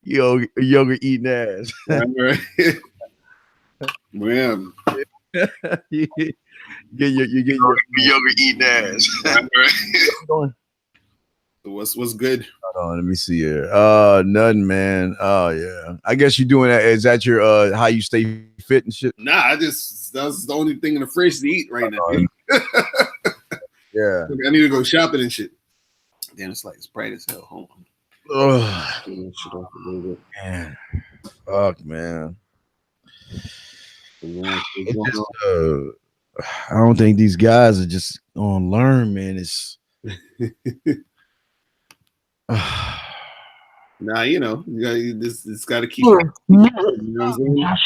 yogurt eating ass. Right. Man. you get your yogurt eating ass. Right. What's good? Hold on, let me see here. Nothing, man. Oh yeah. I guess you're doing that. Is that your how you stay fit and shit? Nah, that's the only thing in the fridge to eat right now. Yeah. I need to go shopping and shit. Damn, it's like it's bright as hell. Hold on. Shit off a little bit. Man. Fuck, man. It's just, I don't think these guys are just gonna learn, man. It's nah, it's got to keep. You know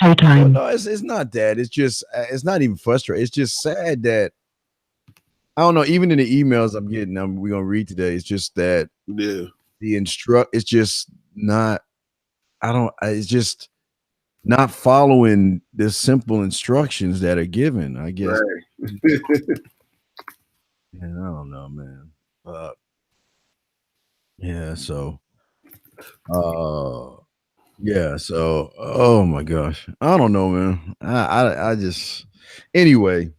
showtime. No, it's not that. It's just it's not even frustrating. It's just sad that I don't know. Even in the emails I'm getting, we're gonna read today. It's just that the it's just not. It's just not following the simple instructions that are given. I guess. Right. Yeah, I don't know, man. Yeah. So. Yeah. So. Oh my gosh. I don't know, man. I just. Anyway.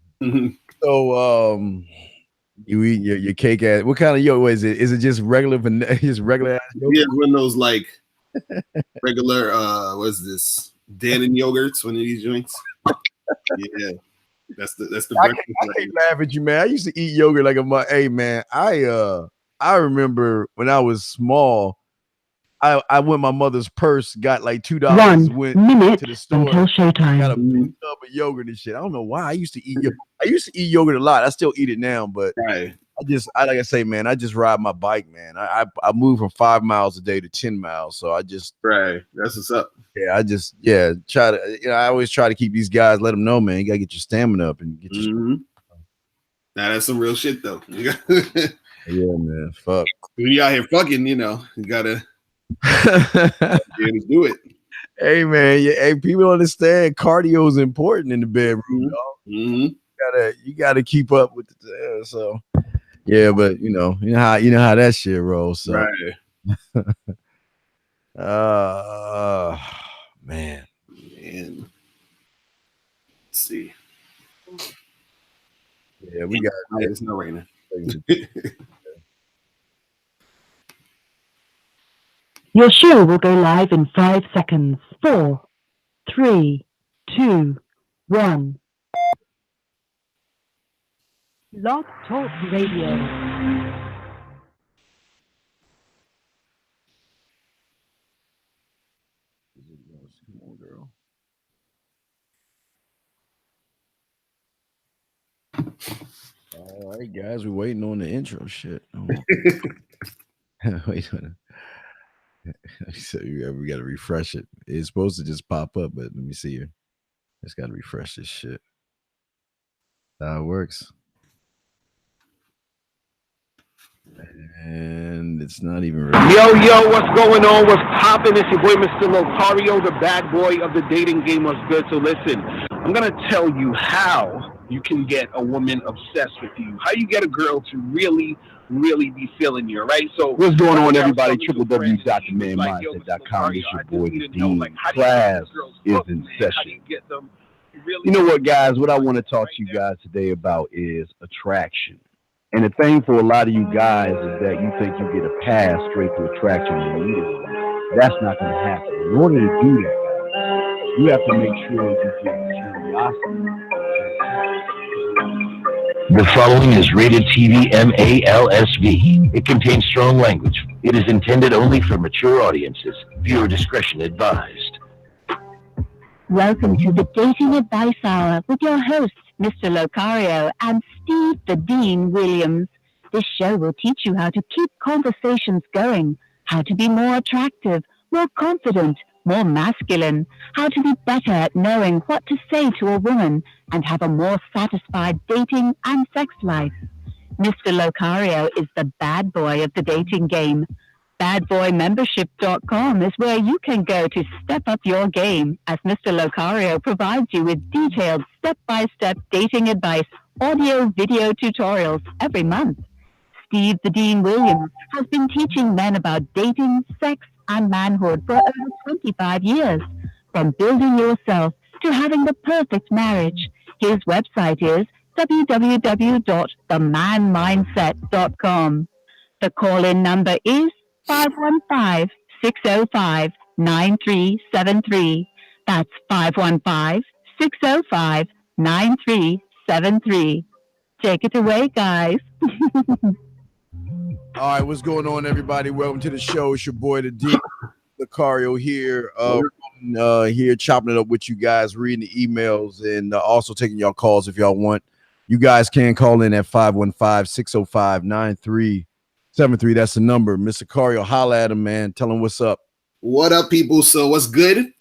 So you eat your cake ass. What kind of yogurt is it? Is it just regular vanilla? Just regular ass yogurt? Yeah, one of those like regular what's this? Dannon yogurts, one of these joints. Yeah. That's the breakfast. I can't laugh at you, man. I used to eat yogurt like a hey man. I remember when I was small, I went my mother's purse, got like $2, went to the store, until showtime. Got a big tub of yogurt and shit. I don't know why I used to eat yogurt. I used to eat yogurt a lot. I still eat it now, but right. I like I say, man, I just ride my bike, man. I move from 5 miles a day to 10 miles. So I just right. That's what's up. Yeah, I just try to I always try to keep these guys, let them know, man, you gotta get your stamina up and get your Now that's some real shit though. Yeah, man. Fuck. When you out here fucking, you gotta do it. Hey man, hey, people understand cardio is important in the bedroom, dog. You gotta keep up with the so yeah, but you know how that shit rolls. So right. Man. Let's see. Yeah, we got it's not raining. Your show will go live in 5 seconds. 4, 3, 2, 1. Blog Talk Radio. Come on, girl. All right, guys, we're waiting on the intro shit. Wait on it. So we got to refresh it. It's supposed to just pop up, but let me see here. Just got to refresh this shit. That's how it works. And it's not even ready. Yo, what's going on? What's popping? It's your boy, Mr. Locario, the bad boy of the dating game. What's good? So listen, I'm going to tell you how you can get a woman obsessed with you. How you get a girl to really be feeling you, right? So what's going on, everybody? www.themanmindset.com. It's your boy, Dean. Class is in session. You know what, guys? What I want to talk to you guys today about is attraction. And the thing for a lot of you guys is that you think you get a pass straight to attraction immediately. That's not going to happen. In order to do that, guys, you have to make sure you get curiosity. The following is rated TV MALSV. It contains strong language. It is intended only for mature audiences. Viewer discretion advised. Welcome to the Dating Advice Hour with your hosts, Mr. Locario and Steve the Dean Williams. This show will teach you how to keep conversations going, how to be more attractive, more confident, more masculine, how to be better at knowing what to say to a woman, and have a more satisfied dating and sex life. Mr. Locario is the bad boy of the dating game. Badboymembership.com is where you can go to step up your game, as Mr. Locario provides you with detailed step-by-step dating advice, audio, video tutorials every month. Steve the Dean Williams has been teaching men about dating, sex, and manhood for over 25 years. From building yourself to having the perfect marriage. His website is www.themanmindset.com. The call-in number is 515-605-9373. That's 515-605-9373. Take it away, guys. All right, what's going on, everybody? Welcome to the show. It's your boy, the D. Lucario here. Here chopping it up with you guys, reading the emails, and also taking y'all calls if y'all want. You guys can call in at 515-605-9373. That's the number. Mr. Lucario, holla at him, man. Tell him what's up. What up, people? So what's good?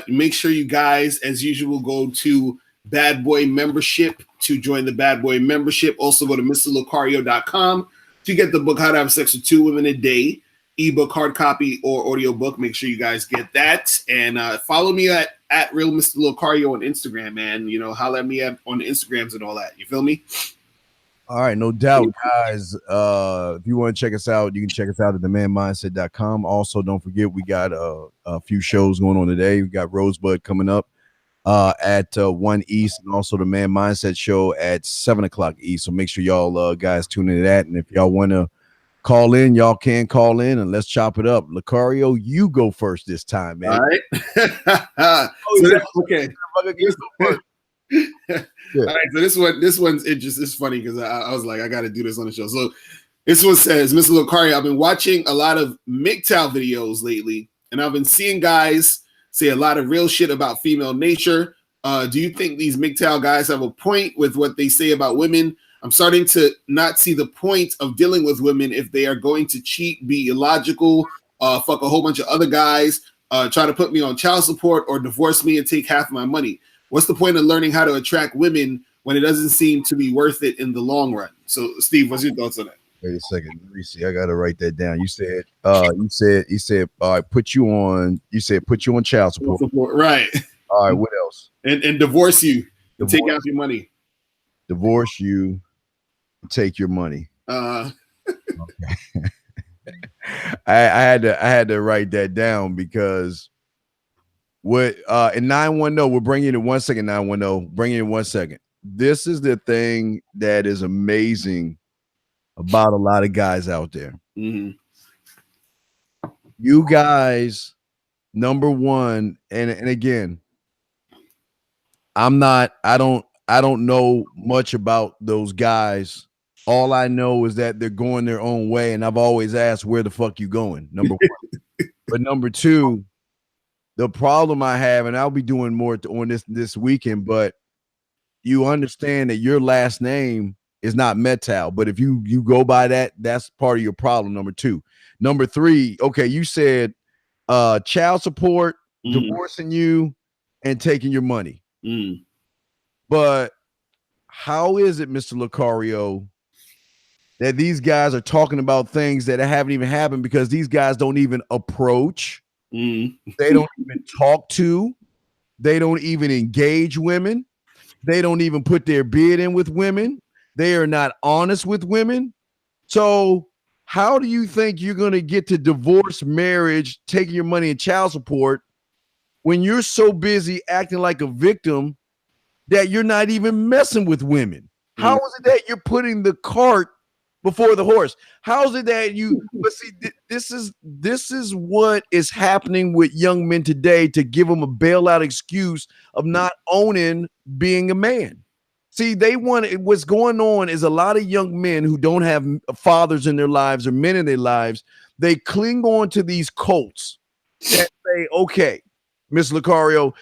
Make sure you guys, as usual, go to Bad Boy Membership to join the Bad Boy Membership. Also go to MrLucario.com to get the book How to Have Sex with 2 Women a Day, ebook, hard copy, or audio book. Make sure you guys get that. And follow me at Real Mr. Lucario on Instagram, man. You know, holla at me on the Instagrams and all that. You feel me? All right, no doubt, guys. If you want to check us out, you can check us out at themanmindset.com. Also, don't forget, we got a few shows going on today. We got Rosebud coming up at 1 East, and also the Man Mindset show at 7 o'clock East. So make sure y'all guys tune into that. And if y'all want to call in, y'all can call in, and let's chop it up. Lucario, you go first this time, man. All right. Okay. Yeah. All right, so this one's interesting. It's funny because I was like, I got to do this on the show. So this one says, Mr. Lucario, I've been watching a lot of MGTOW videos lately, and I've been seeing guys say a lot of real shit about female nature. Do you think these MGTOW guys have a point with what they say about women? I'm starting to not see the point of dealing with women if they are going to cheat, be illogical, fuck a whole bunch of other guys, try to put me on child support, or divorce me and take half my money. What's the point of learning how to attract women when it doesn't seem to be worth it in the long run? So, Steve, what's your thoughts on that? Wait a second, let me see. I gotta write that down. You said, you said, all right, put you on child support. Right. All right, what else? And divorce you, take out your money. Divorce you, take your money. Okay. I had to write that down because what in 910, we'll bring you in 1 second. 910, bring you in 1 second. This is the thing that is amazing about a lot of guys out there. Mm-hmm. You guys, number one, and again, I don't know much about those guys. All I know is that they're going their own way, and I've always asked, where the fuck you going? Number one. But number two, the problem I have, and I'll be doing more on this weekend, but you understand that your last name is not MGTOW, but if you go by that, that's part of your problem. Number two. Number three, okay, you said child support, divorcing you, and taking your money. But how is it, Mr. Lucario, that these guys are talking about things that haven't even happened because these guys don't even approach, they don't even talk to, they don't even engage women, they don't even put their bid in with women, they are not honest with women. So how do you think you're going to get to divorce, marriage, taking your money and child support when you're so busy acting like a victim that you're not even messing with women? How is it that you're putting the cart before the horse? How is it that you, but see, this is what is happening with young men today to give them a bailout excuse of not owning being a man. See, what's going on is a lot of young men who don't have fathers in their lives or men in their lives, they cling on to these cults that say, okay, Miss Lucario,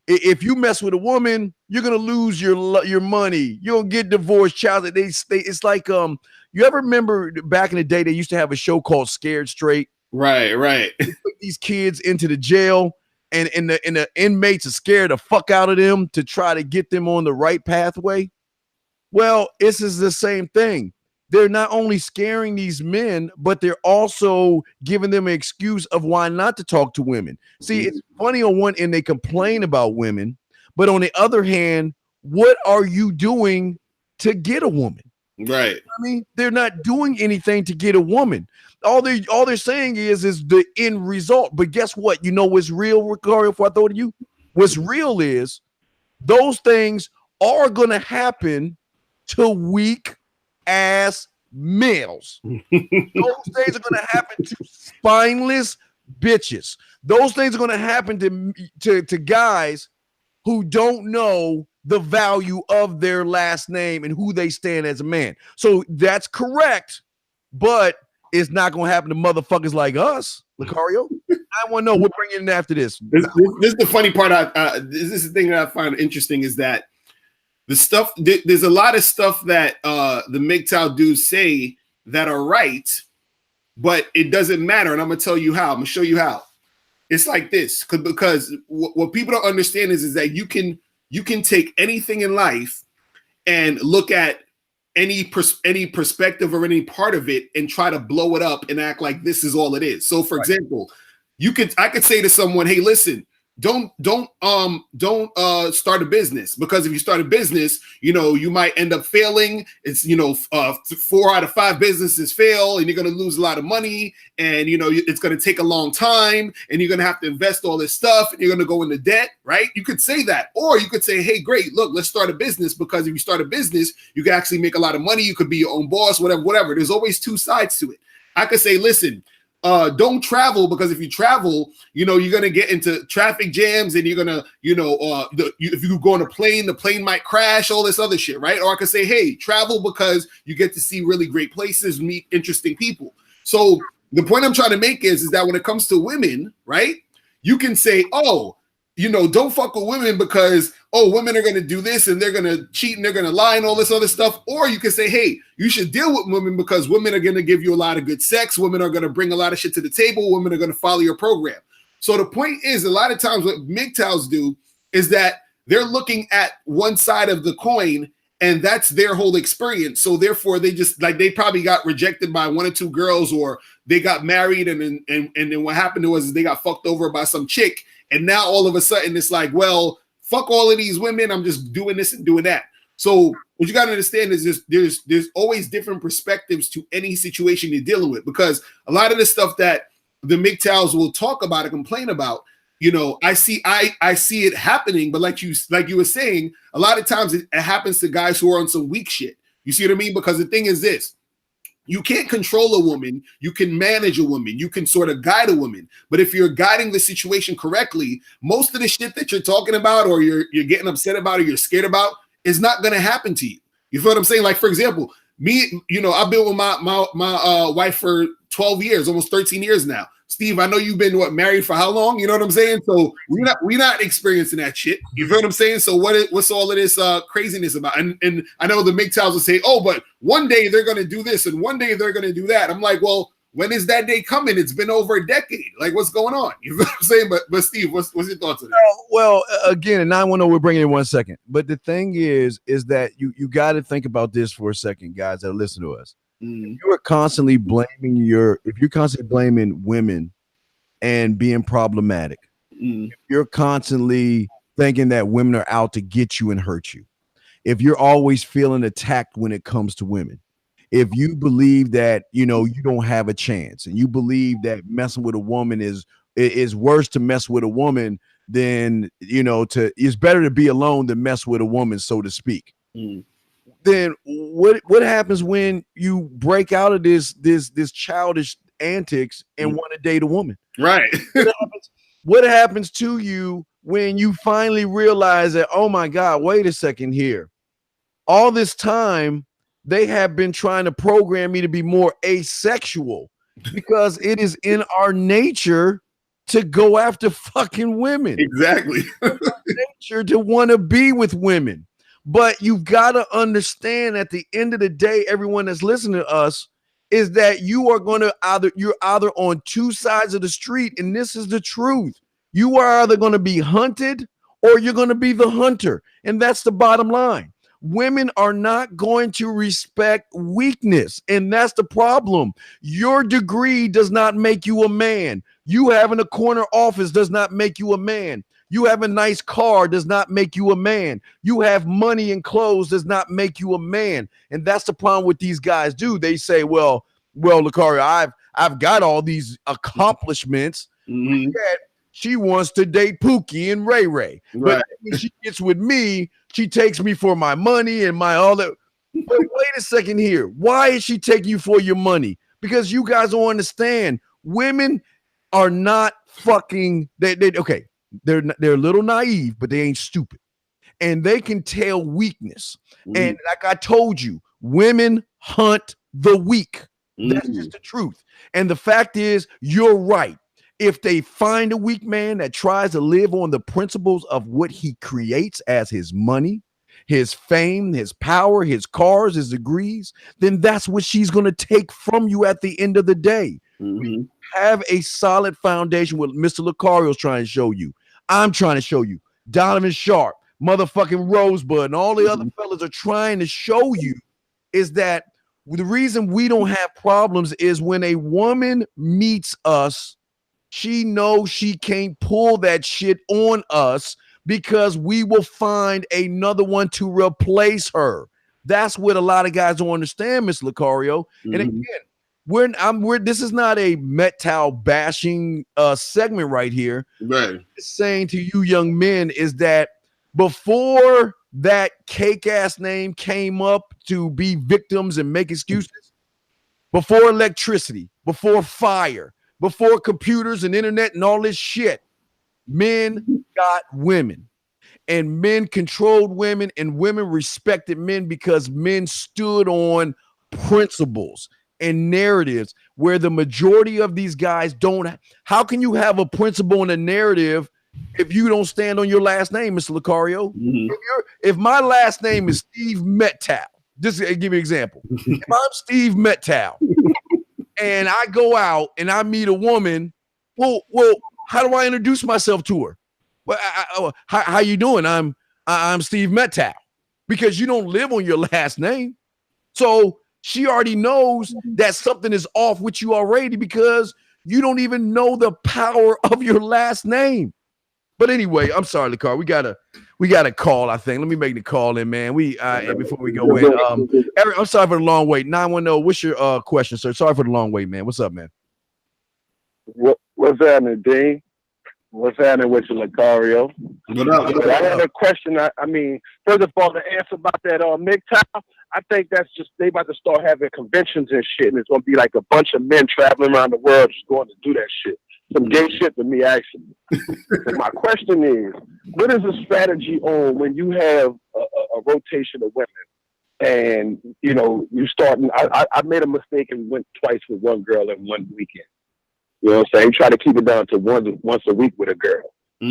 if you mess with a woman, you're gonna lose your money. You'll get divorced, child. It's like you ever remember back in the day they used to have a show called Scared Straight? Right. They put these kids into the jail, and the inmates are scared the fuck out of them to try to get them on the right pathway. Well, this is the same thing. They're not only scaring these men, but they're also giving them an excuse of why not to talk to women. See, it's funny on one end, they complain about women, but on the other hand, what are you doing to get a woman? Right. I mean, they're not doing anything to get a woman. All they're saying is the end result. But guess what? You know what's real, Ricario, before I throw it to you? What's real is those things are going to happen to weak ass males. Those things are going to happen to spineless bitches. Those things are going to happen to guys who don't know the value of their last name and who they stand as a man. So that's correct, but it's not going to happen to motherfuckers like us, Lucario. I want to know what bringing in after this. This is the funny part. This is the thing that I find interesting is that the stuff, there's a lot of stuff that the MGTOW dudes say that are right, but it doesn't matter. And I'm going to tell you how. I'm going to show you how. It's like this, because what people don't understand is that you can take anything in life and look at any perspective or any part of it and try to blow it up and act like this is all it is. So, for example, I could say to someone, "Hey, listen, don't start a business, because if you start a business, you might end up failing. It's 4 out of 5 businesses fail, and you're going to lose a lot of money, and it's going to take a long time, and you're going to have to invest all this stuff, and you're going to go into debt," right? You could say that, or you could say, "Hey, great, look, let's start a business, because if you start a business, you can actually make a lot of money. You could be your own boss, whatever. There's always two sides to it." I could say, "Listen, don't travel, because if you travel, you're going to get into traffic jams, and you're going to, if you go on a plane, the plane might crash, all this other shit," right? Or I could say, "Hey, travel because you get to see really great places, meet interesting people." So the point I'm trying to make is that when it comes to women, right, you can say, "Oh, don't fuck with women because, women are going to do this and they're going to cheat and they're going to lie and all this other stuff." Or you can say, "Hey, you should deal with women because women are going to give you a lot of good sex. Women are going to bring a lot of shit to the table. Women are going to follow your program." So the point is, a lot of times what MGTOWs do is that they're looking at one side of the coin, and that's their whole experience. So therefore, they just they probably got rejected by 1 or 2 girls, or they got married, and then what happened was they got fucked over by some chick. And now all of a sudden it's like, well, fuck all of these women. I'm just doing this and doing that. So what you got to understand is there's always different perspectives to any situation you're dealing with, because a lot of the stuff that the MGTOWs will talk about and complain about, I see it happening. But like you were saying, a lot of times it happens to guys who are on some weak shit. You see what I mean? Because the thing is this. You can't control a woman. You can manage a woman. You can sort of guide a woman. But if you're guiding the situation correctly, most of the shit that you're talking about, or you're getting upset about, or you're scared about, is not going to happen to you. You feel what I'm saying? Like, for example, me, I've been with my wife for 12 years, almost 13 years now. Steve, I know you've been married for how long? You know what I'm saying? So we're not experiencing that shit. You feel what I'm saying? So what's all of this craziness about? And I know the MGTOWs will say, "Oh, but one day they're going to do this and one day they're going to do that." I'm like, well, when is that day coming? It's been over a decade. Like, what's going on? You know what I'm saying? But Steve, what's your thoughts on that? Well, again, and I want to we're bringing in 1 second. But the thing is that you got to think about this for a second, guys that listen to us. If you're constantly blaming women and being problematic, if you're constantly thinking that women are out to get you and hurt you, if you're always feeling attacked when it comes to women, if you believe that you don't have a chance, and you believe that messing with a woman is worse to mess with a woman than it's better to be alone than mess with a woman, so to speak. Then what happens when you break out of this childish antics and want to date a woman? Right. What happens to you when you finally realize that, oh my God, wait a second here. All this time they have been trying to program me to be more asexual, because it is in our nature to go after fucking women. Exactly. Nature to want to be with women. But you've got to understand, at the end of the day, everyone that's listening to us, is that you're either on two sides of the street, and this is the truth. You are either going to be hunted or you're going to be the hunter. And that's the bottom line. Women are not going to respect weakness, and that's the problem. Your degree does not make you a man. You having a corner office does not make you a man. You have a nice car does not make you a man. You have money and clothes does not make you a man. And that's the problem with these guys do. They say, well, Lucario, I've got all these accomplishments. Mm-hmm. Yet she wants to date Pookie and Ray Ray. Right. But when she gets with me, she takes me for my money and my all that. But wait a second here. Why is she taking you for your money? Because you guys don't understand. Women are not fucking okay. They're a little naive, but they ain't stupid. And they can tell weakness. And like I told you, women hunt the weak. That's just the truth. And the fact is, you're right. If they find a weak man that tries to live on the principles of what he creates as his money, his fame, his power, his cars, his degrees, then that's what she's going to take from you at the end of the day. Mm-hmm. Have a solid foundation. What Mr. Lucario's trying to show you. I'm trying to show you. Donovan Sharp, motherfucking Rosebud, and all the other fellas are trying to show you is that the reason we don't have problems is when a woman meets us, she knows she can't pull that shit on us because we will find another one to replace her. That's what a lot of guys don't understand, Mr. Lucario. And again, this is not a MGTOW bashing segment right here. Right. Saying to you young men is that before that cake ass name came up to be victims and make excuses, before electricity, before fire, before computers and internet and all this shit, men got women. And men controlled women, and women respected men because men stood on principles and narratives where the majority of these guys don't. How can you have a principle and a narrative if you don't stand on your last name, Mr. Lucario? Mm-hmm. If my last name is Steve MGTOW, just to give you an example. If I'm Steve MGTOW and I go out and I meet a woman, well, how do I introduce myself to her? Well, how you doing? I'm Steve MGTOW, because you don't live on your last name. So she already knows that something is off with you already because you don't even know the power of your last name. But anyway, I'm sorry, Lucario. We got a call, I think. Let me make the call in, man. Before we go in. Eric, I'm sorry for the long wait. 910, what's your question, sir? Sorry for the long wait, man. What's up, man? What's happening, Dean? What's happening with you, Lucario? I had a question. I mean, first of all, the answer about that MGTOW, I think that's just they about to start having conventions and shit, and it's gonna be like a bunch of men traveling around the world just going to do that shit. Some gay shit to me, actually. So my question is, what is the strategy on when you have a rotation of women, and you know you starting? I made a mistake and went twice with one girl in one weekend. You know what I'm saying? Try to keep it down to once a week with a girl.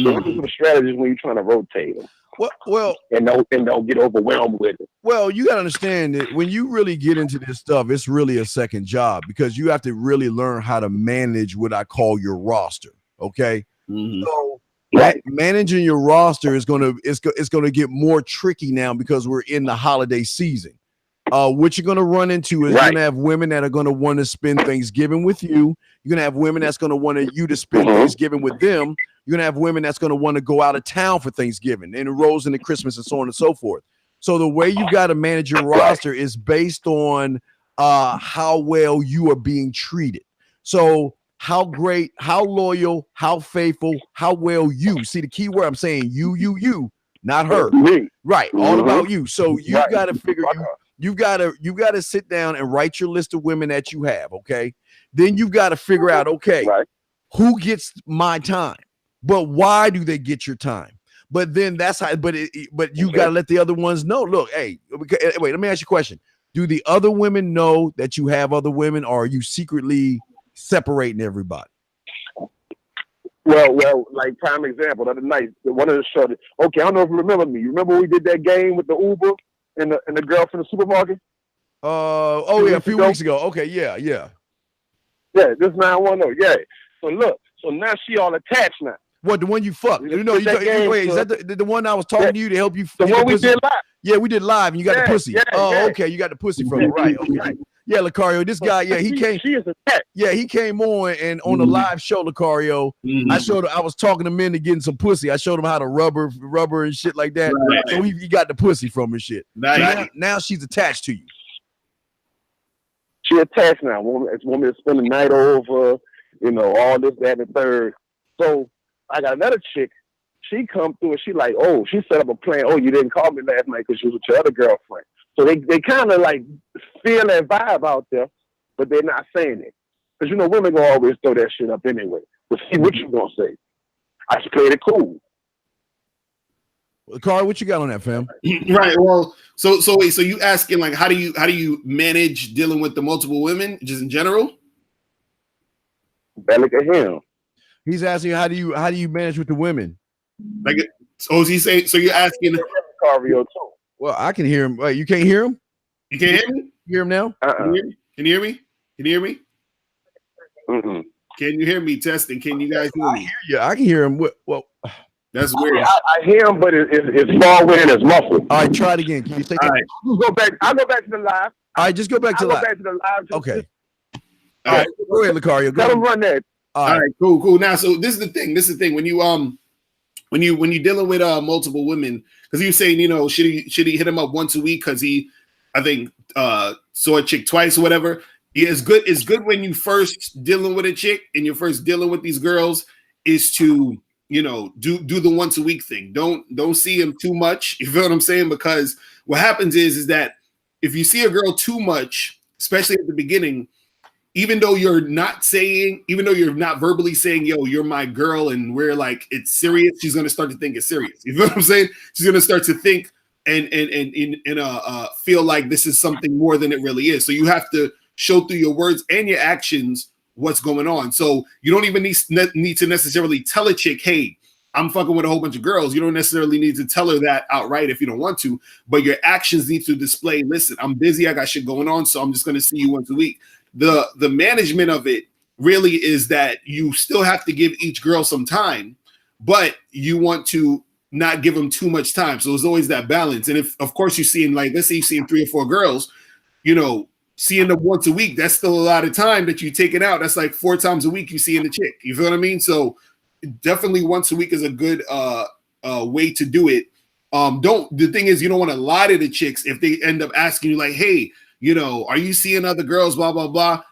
So what are some strategies when you're trying to rotate them? Well, and don't get overwhelmed with it. Well, you got to understand that when you really get into this stuff, it's really a second job because you have to really learn how to manage what I call your roster. Okay, so managing your roster is gonna get more tricky now because we're in the holiday season. What you're going to run into is you're going to have women that are going to want to spend Thanksgiving with you. You're going to have women that's going to want you to spend Thanksgiving with them. You're going to have women that's going to want to go out of town for Thanksgiving, and it rolls into Christmas and so on and so forth. So the way you got to manage your roster is based on how well you are being treated. So how great, how loyal, how faithful, how well you. See the key word I'm saying you, not her. Right. All about you. So you got to figure you got to sit down and write your list of women that you have, okay? Then you got to figure out, okay, who gets my time? But why do they get your time? But then that's how, but you got to let the other ones know. Look, hey, wait, let me ask you a question. Do the other women know that you have other women, or are you secretly separating everybody? Well, like prime example, the other night, one of the shows, okay, I don't know if you remember me. You remember we did that game with the Uber and the girl from the supermarket? A few weeks ago. Okay, yeah. Yeah, this 910, yeah. So look, so now she all attached now. What, the one you fucked? You know, wait, is that the one I was talking to you to help you? The one we did live. Yeah, we did live, and you got the pussy. Okay, you got the pussy from it, right? Okay. Yeah, Lucario, this guy, yeah, he came. She is attached. Yeah, he came on and on the live show, Lucario. I was talking to men to getting some pussy. I showed him how to rubber and shit like that. Right. So he got the pussy from and shit. Nice. Now she's attached to you. She attached now. Woman to spend the night over, all this, that, and the third. So I got another chick. She come through and she like, oh, she set up a plan. Oh, you didn't call me last night because you was with your other girlfriend. So they kind of like feel that vibe out there, but they're not saying it. Because, women gonna always throw that shit up anyway. But see what you gonna say. I just played it cool. Well, Carl, what you got on that, fam? Right. Well, so wait, so you asking like how do you manage dealing with the multiple women just in general? Look at him. He's asking how do you manage with the women? Like, so is he saying? So you're asking? Cario too. Well, I can hear him. Wait, you can't hear him? You can't hear me? You hear him now? Can you hear me? Can you hear me? Mm-mm. Can you hear me? Testing. Can you guys hear me? Yeah, I can hear him. Well, that's weird. I hear him, but it's far away and it's muffled. All right, try it again. Can you take All it? right. I'll go back to the live. All right, just go back to the live. Back to the live. Okay. All right. Go ahead, Lucario. Let him run that. All right. Cool. Now, so this is the thing. When you're dealing with multiple women, because you're saying, should he hit him up once a week because he, I think, saw a chick twice or whatever. Yeah, it's good when you first dealing with a chick and you're first dealing with these girls is to do the once a week thing. Don't see him too much. You feel what I'm saying? Because what happens is that if you see a girl too much, especially at the beginning, even though you're not verbally saying, yo, you're my girl and we're like, it's serious, she's going to start to think it's serious. You feel what I'm saying? She's going to start to think and feel like this is something more than it really is. So you have to show through your words and your actions what's going on. So you don't even need to necessarily tell a chick, hey, I'm fucking with a whole bunch of girls. You don't necessarily need to tell her that outright if you don't want to, but your actions need to display, listen, I'm busy, I got shit going on, so I'm just going to see you once a week. The management of it really is that you still have to give each girl some time, but you want to not give them too much time. So there's always that balance. And if, of course, you're seeing, like, let's say you're seeing 3 or 4 girls, seeing them once a week, that's still a lot of time that you take it out. That's like 4 times a week you seeing the chick. You feel what I mean? So definitely once a week is a good way to do it. The thing is, you don't want to lie to the chicks if they end up asking you like, hey, are you seeing other girls, blah, blah, blah.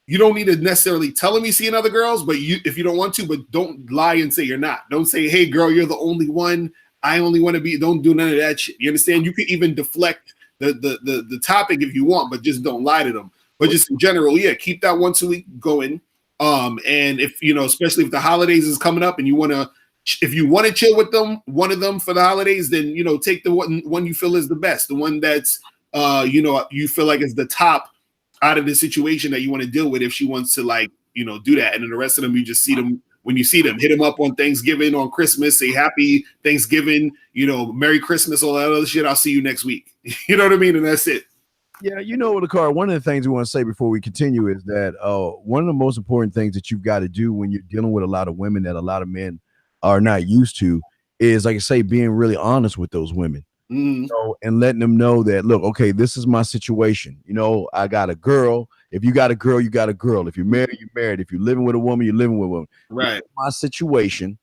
You don't need to necessarily tell them you seeing other girls, but if you don't want to, but don't lie and say you're not. Don't say, hey, girl, you're the only one. I only want to be. Don't do none of that shit. You understand? You can even deflect the topic if you want, but just don't lie to them. But just in general, yeah, keep that once a week going. And if especially if the holidays is coming up and if you want to chill with one of them for the holidays, then take the one you feel is the best, the one that's you feel like is the top out of the situation that you want to deal with. If she wants to do that, and then the rest of them you just see them when you see them, hit them up on Thanksgiving, on Christmas, say happy Thanksgiving, Merry Christmas, all that other shit. I'll see you next week. You know what I mean? And that's it. Yeah, Lakar, one of the things we want to say before we continue is that one of the most important things that you've got to do when you're dealing with a lot of women that a lot of men are not used to is, like I say, being really honest with those women. And letting them know that, look, okay, this is my situation. I got a girl. If you got a girl, you got a girl. If you're married, you're married. If you're living with a woman, you're living with a woman. Right. This is my situation,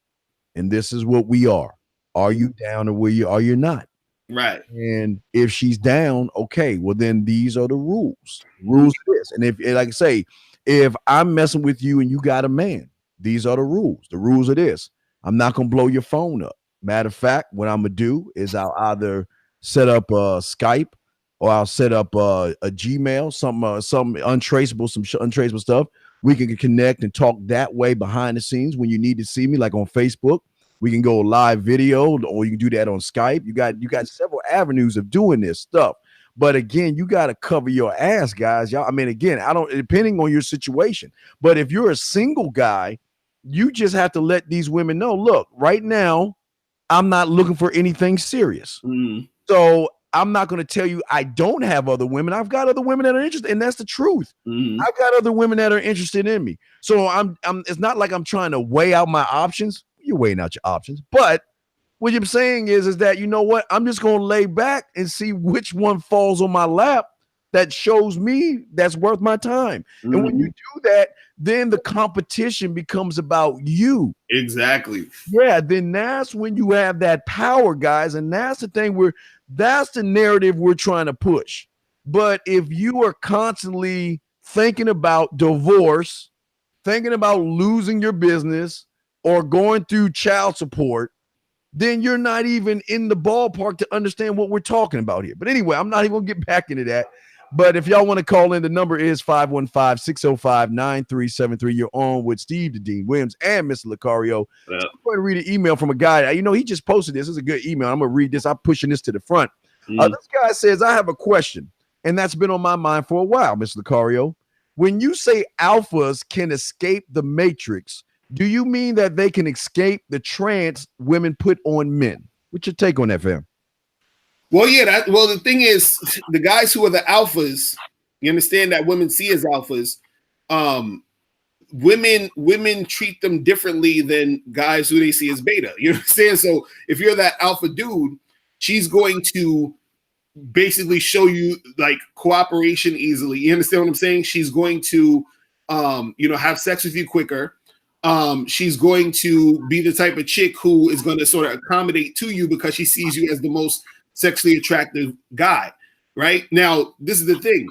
and this is what we are. Are you down or are you not? Right. And if she's down, okay, well then these are the rules. Rules of this. And if, like I say, if I'm messing with you and you got a man, these are the rules. The rules of this. I'm not gonna blow your phone up. Matter of fact, what I'm gonna do is I'll either set up Skype or I'll set up a Gmail, some untraceable stuff. We can connect and talk that way behind the scenes when you need to see me, like on Facebook. We can go live video, or you can do that on Skype. You got several avenues of doing this stuff. But again, you got to cover your ass, guys. Y'all, I mean, again, depending on your situation. But if you're a single guy, you just have to let these women know, look, right now, I'm not looking for anything serious. So I'm not going to tell you I don't have other women. I've got other women that are interested, and that's the truth. I've got other women that are interested in me. So I'm it's not like I'm trying to weigh out my options. You're weighing out your options. But what you're saying is that, you know what? I'm just going to lay back and see which one falls on my lap. that shows me that's worth my time. Mm-hmm. And when you do that, then the competition becomes about you. Exactly. Yeah, then that's when you have that power, guys. And that's the thing that's the narrative we're trying to push. But if you are constantly thinking about divorce, thinking about losing your business, or going through child support, then you're not even in the ballpark to understand what we're talking about here. But anyway, I'm not even going to get back into that. But if y'all want to call in, the number is 515-605-9373. You're on with Steve the Dean Williams and Mr. Lucario. Yeah. So I'm going to read an email from a guy. You know, he just posted this. It's a good email. I'm going to read this. I'm pushing this to the front. This guy says, I have a question, and that's been on my mind for a while, Mr. Lucario. When you say alphas can escape the matrix, do you mean that they can escape the trance women put on men? What's your take on that, fam? Well, yeah. The thing is, the guys who are the alphas, you understand that women see as alphas. Women treat them differently than guys who they see as beta. You understand? So if you're that alpha dude, she's going to basically show you like cooperation easily. You understand what I'm saying? She's going to, have sex with you quicker. She's going to be the type of chick who is going to sort of accommodate to you because she sees you as the most sexually attractive guy, right? Now, this is the thing.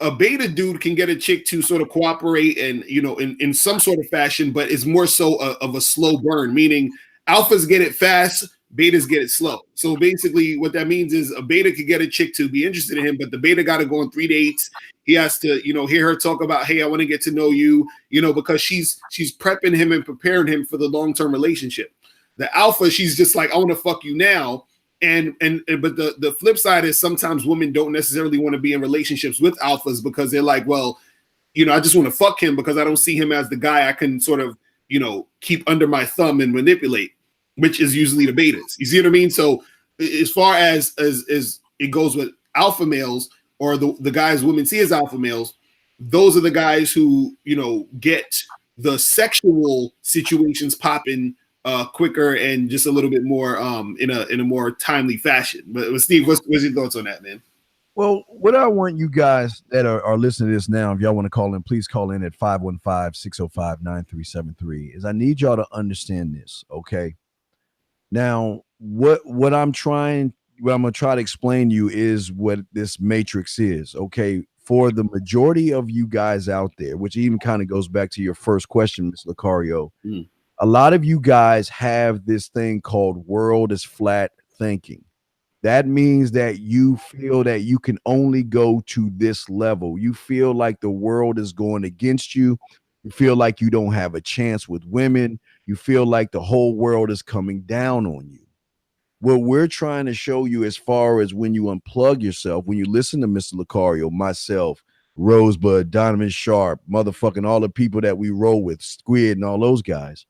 A beta dude can get a chick to sort of cooperate and, in some sort of fashion, but it's more so of a slow burn, meaning alphas get it fast, betas get it slow. So basically what that means is a beta could get a chick to be interested in him, but the beta got to go on 3 dates. He has to, hear her talk about, hey, I want to get to know you, because she's prepping him and preparing him for the long-term relationship. The alpha, she's just like, I want to fuck you now. But the flip side is sometimes women don't necessarily want to be in relationships with alphas because they're like, well, I just want to fuck him because I don't see him as the guy I can sort of, keep under my thumb and manipulate, which is usually the betas. You see what I mean? So as far as it goes with alpha males or the guys women see as alpha males, those are the guys who, get the sexual situations popping quicker and just a little bit more in a more timely fashion. But Steve, what's your thoughts on that, man? Well, what I want you guys that are listening to this now, if y'all want to call in, please call in at 515-605-9373. Is I need y'all to understand this, okay? Now, what I'm going to try to explain to you is what this matrix is, okay? For the majority of you guys out there, which even kind of goes back to your first question, Ms. Lucario, a lot of you guys have this thing called world is flat thinking. That means that you feel that you can only go to this level. You feel like the world is going against you. You feel like you don't have a chance with women. You feel like the whole world is coming down on you. What we're trying to show you as far as when you unplug yourself, when you listen to Mr. Lucario, myself, Rosebud, Donovan Sharp, motherfucking all the people that we roll with, Squid and all those guys,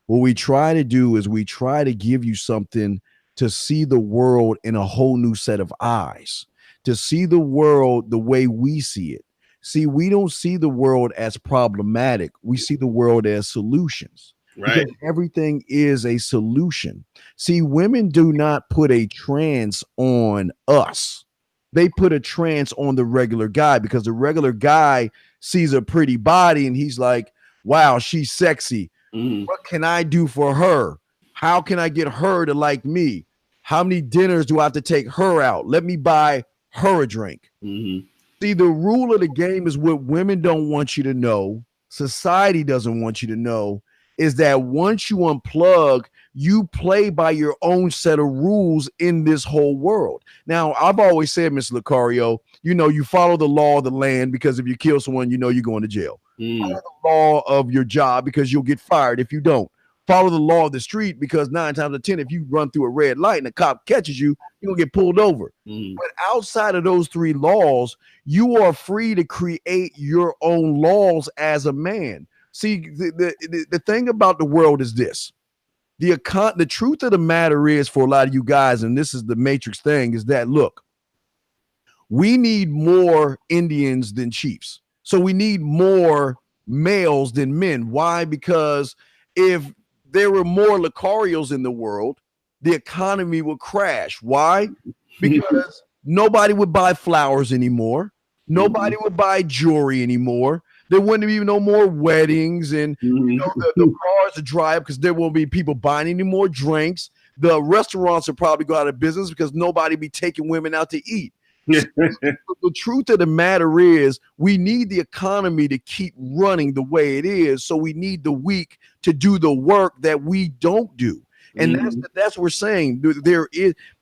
what we try to do is we try to give you something to see the world in a whole new set of eyes, to see the world the way we see it. See, we don't see the world as problematic. We see the world as solutions. Right. Because everything is a solution. See, women do not put a trance on us. They put a trance on the regular guy because the regular guy sees a pretty body and he's like, wow, she's sexy. What can I do for her? How can I get her to like me? How many dinners do I have to take her out? Let me buy her a drink. See, the rule of the game is what women don't want you to know. Society doesn't want you to know is that once you unplug, you play by your own set of rules in this whole world. Now, I've always said, Mr. Lucario, you follow the law of the land because if you kill someone, you're going to jail. Follow the law of your job because you'll get fired if you don't. Follow the law of the street because 9 times out of 10, if you run through a red light and a cop catches you, you're going to get pulled over. But outside of those 3 laws, you are free to create your own laws as a man. See, the thing about the world is this. The truth of the matter is for a lot of you guys, and this is the matrix thing, is that, look, we need more Indians than chiefs. So we need more males than men. Why? Because if there were more Lucarios in the world, the economy would crash. Why? Because nobody would buy flowers anymore. Nobody would buy jewelry anymore. There wouldn't be no more weddings, and the bars would dry up because there won't be people buying any more drinks. The restaurants would probably go out of business because nobody be taking women out to eat. The truth of the matter is we need the economy to keep running the way it is. So we need the weak to do the work that we don't do. And that's what we're saying.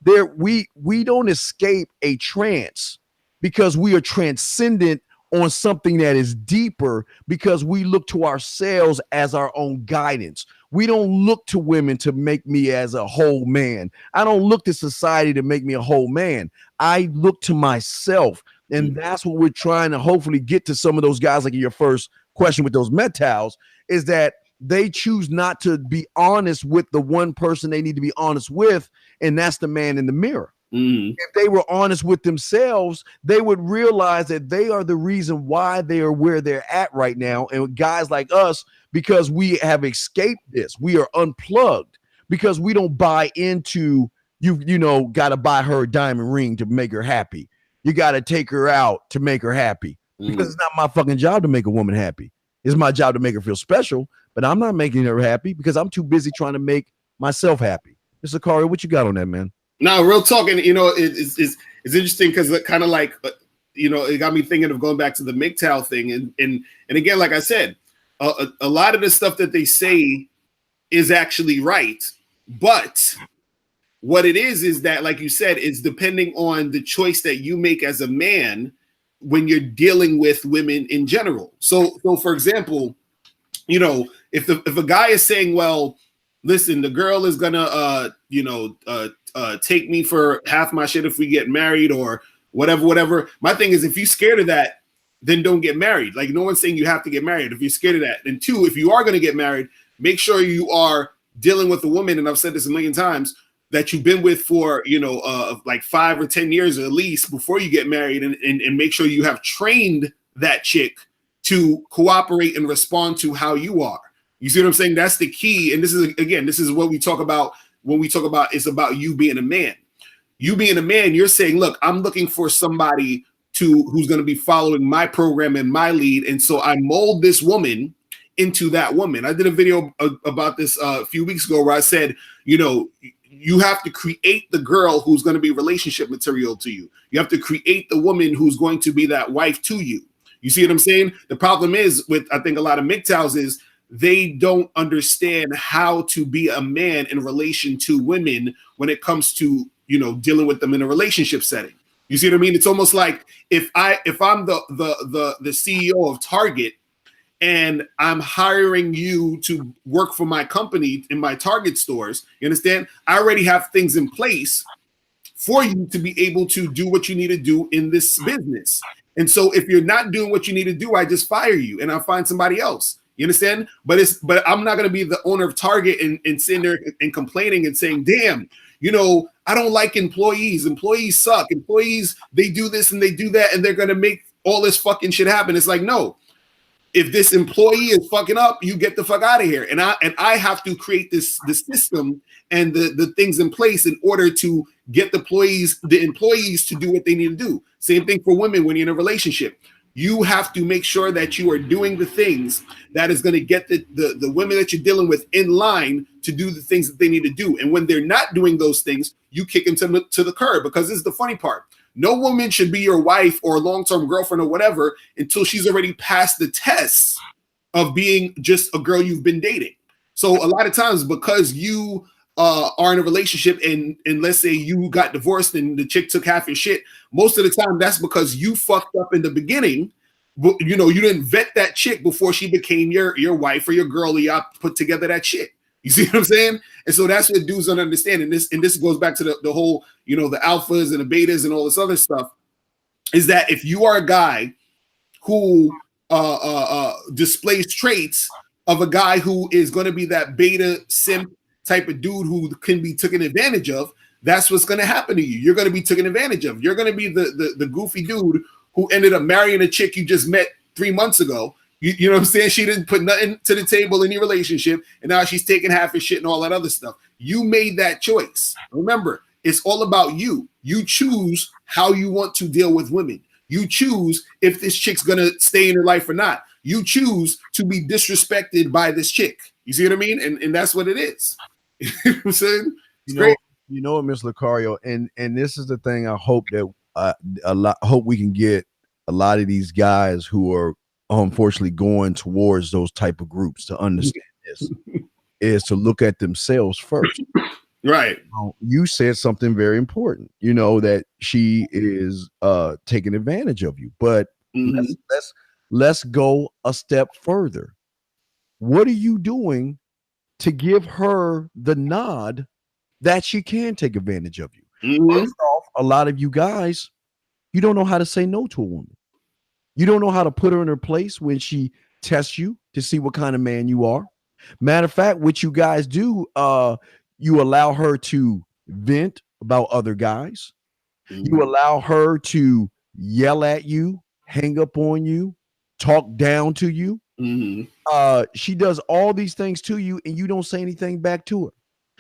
We don't escape a trance because we are transcendent on something that is deeper, because we look to ourselves as our own guidance. We don't look to women to make me as a whole man. I don't look to society to make me a whole man. I look to myself. And that's what we're trying to hopefully get to some of those guys, like in your first question with those MGTOWs, is that they choose not to be honest with the one person they need to be honest with, and that's the man in the mirror. If they were honest with themselves, they would realize that they are the reason why they are where they're at right now. And guys like us, because we have escaped this, we are unplugged, because we don't buy into got to buy her a diamond ring to make her happy. You got to take her out to make her happy, because it's not my fucking job to make a woman happy. It's my job to make her feel special, but I'm not making her happy because I'm too busy trying to make myself happy. Mr. Corey, what you got on that, man? Now, real talk, and it's interesting because it kind of like it got me thinking of going back to the MGTOW thing, and again, like I said, a lot of the stuff that they say is actually right, but what it is that, like you said, is depending on the choice that you make as a man when you're dealing with women in general. So for example, if a guy is saying, well, listen, the girl is gonna take me for half my shit if we get married or whatever. My thing is, if you're scared of that, then don't get married. Like, no one's saying you have to get married if you're scared of that. And two, if you are going to get married, make sure you are dealing with a woman, and I've said this a million times, that you've been with for like 5 or 10 years at least before you get married, and make sure you have trained that chick to cooperate and respond to how you are. You see what I'm saying? That's the key. And this is what we talk about when we talk about it's about you being a man. You being a man, you're saying, look, I'm looking for somebody who's going to be following my program and my lead. And so I mold this woman into that woman. I did a video about this a few weeks ago where I said, you have to create the girl who's going to be relationship material to you. You have to create the woman who's going to be that wife to you. You see what I'm saying? The problem is with, I think, a lot of MGTOWs is they don't understand how to be a man in relation to women when it comes to, dealing with them in a relationship setting. You see what I mean? It's almost like if I'm the CEO of Target and I'm hiring you to work for my company in my Target stores, you understand? I already have things in place for you to be able to do what you need to do in this business. And so if you're not doing what you need to do, I just fire you and I'll find somebody else. You understand? But I'm not going to be the owner of Target and sitting there and complaining and saying, damn, I don't like employees. Employees suck. Employees, they do this and they do that, and they're going to make all this fucking shit happen. It's like, no, if this employee is fucking up, you get the fuck out of here. And I have to create the system and the things in place in order to get the employees to do what they need to do. Same thing for women when you're in a relationship. You have to make sure that you are doing the things that is going to get the women that you're dealing with in line to do the things that they need to do. And when they're not doing those things, you kick them to the curb, because this is the funny part. No woman should be your wife or long-term girlfriend or whatever until she's already passed the tests of being just a girl you've been dating. So a lot of times, because you are in a relationship and let's say you got divorced and the chick took half your shit, most of the time that's because you fucked up in the beginning. But you didn't vet that chick before she became your wife or your girl, or y'all put together that shit. You see what I'm saying? And so that's what dudes don't understand. And this goes back to the whole, the alphas and the betas and all this other stuff, is that if you are a guy who displays traits of a guy who is going to be that beta simp type of dude who can be taken advantage of, that's what's going to happen to you. You're going to be taken advantage of. You're going to be the goofy dude who ended up marrying a chick you just met 3 months ago. You know what I'm saying? She didn't put nothing to the table in your relationship, and now she's taking half his shit and all that other stuff. You made that choice. Remember, It's all about you. You choose how you want to deal with women. You choose if this chick's gonna stay in your life or not. You choose to be disrespected by this chick. You see what I mean? And that's what it is. You know what I'm saying? It's great. You know what, Miss Lucario, and this is the thing. I hope that hope we can get a lot of these guys who are unfortunately going towards those type of groups to understand this is to look at themselves first. Right. You said something very important, that she is taking advantage of you, but let's go a step further. What are you doing to give her the nod that she can take advantage of you? First off, a lot of you guys, you don't know how to say no to a woman. You don't know how to put her in her place when she tests you to see what kind of man you are. Matter of fact, what you guys do, you allow her to vent about other guys. You allow her to yell at you, hang up on you, talk down to you. She does all these things to you, and you don't say anything back to her.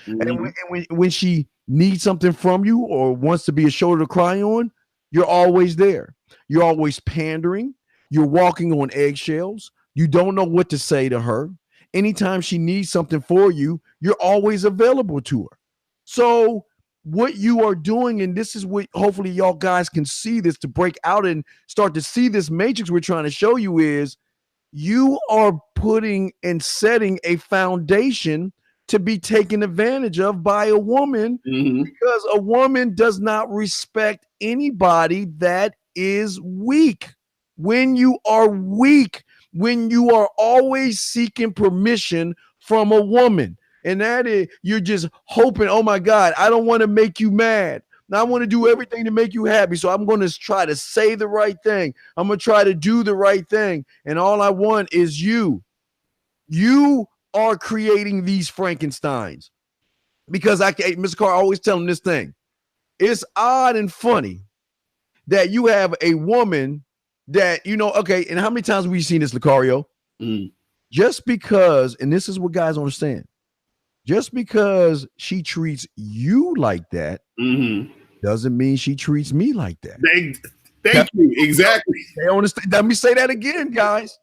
And when she needs something from you or wants to be a shoulder to cry on, you're always there. You're always pandering. You're walking on eggshells. You don't know what to say to her. Anytime she needs something for you, you're always available to her. So what you are doing, and this is what hopefully y'all guys can see this to break out and start to see this matrix we're trying to show you, is you are putting and setting a foundation to be taken advantage of by a woman, because a woman does not respect anybody that is weak. When you are weak, when you are always seeking permission from a woman, and that is, you're just hoping, oh my God, I don't want to make you mad. Now I want to do everything to make you happy. So I'm going to try to say the right thing. I'm going to try to do the right thing. And all I want is you. You are creating these Frankensteins, because Mr. Carr, always tell him this thing. It's odd and funny that you have a woman that, okay, and how many times have we seen this, Lucario? Just because, and this is what guys understand, just because she treats you like that doesn't mean she treats me like that. Thank you. Exactly. They understand. Let me say that again, guys.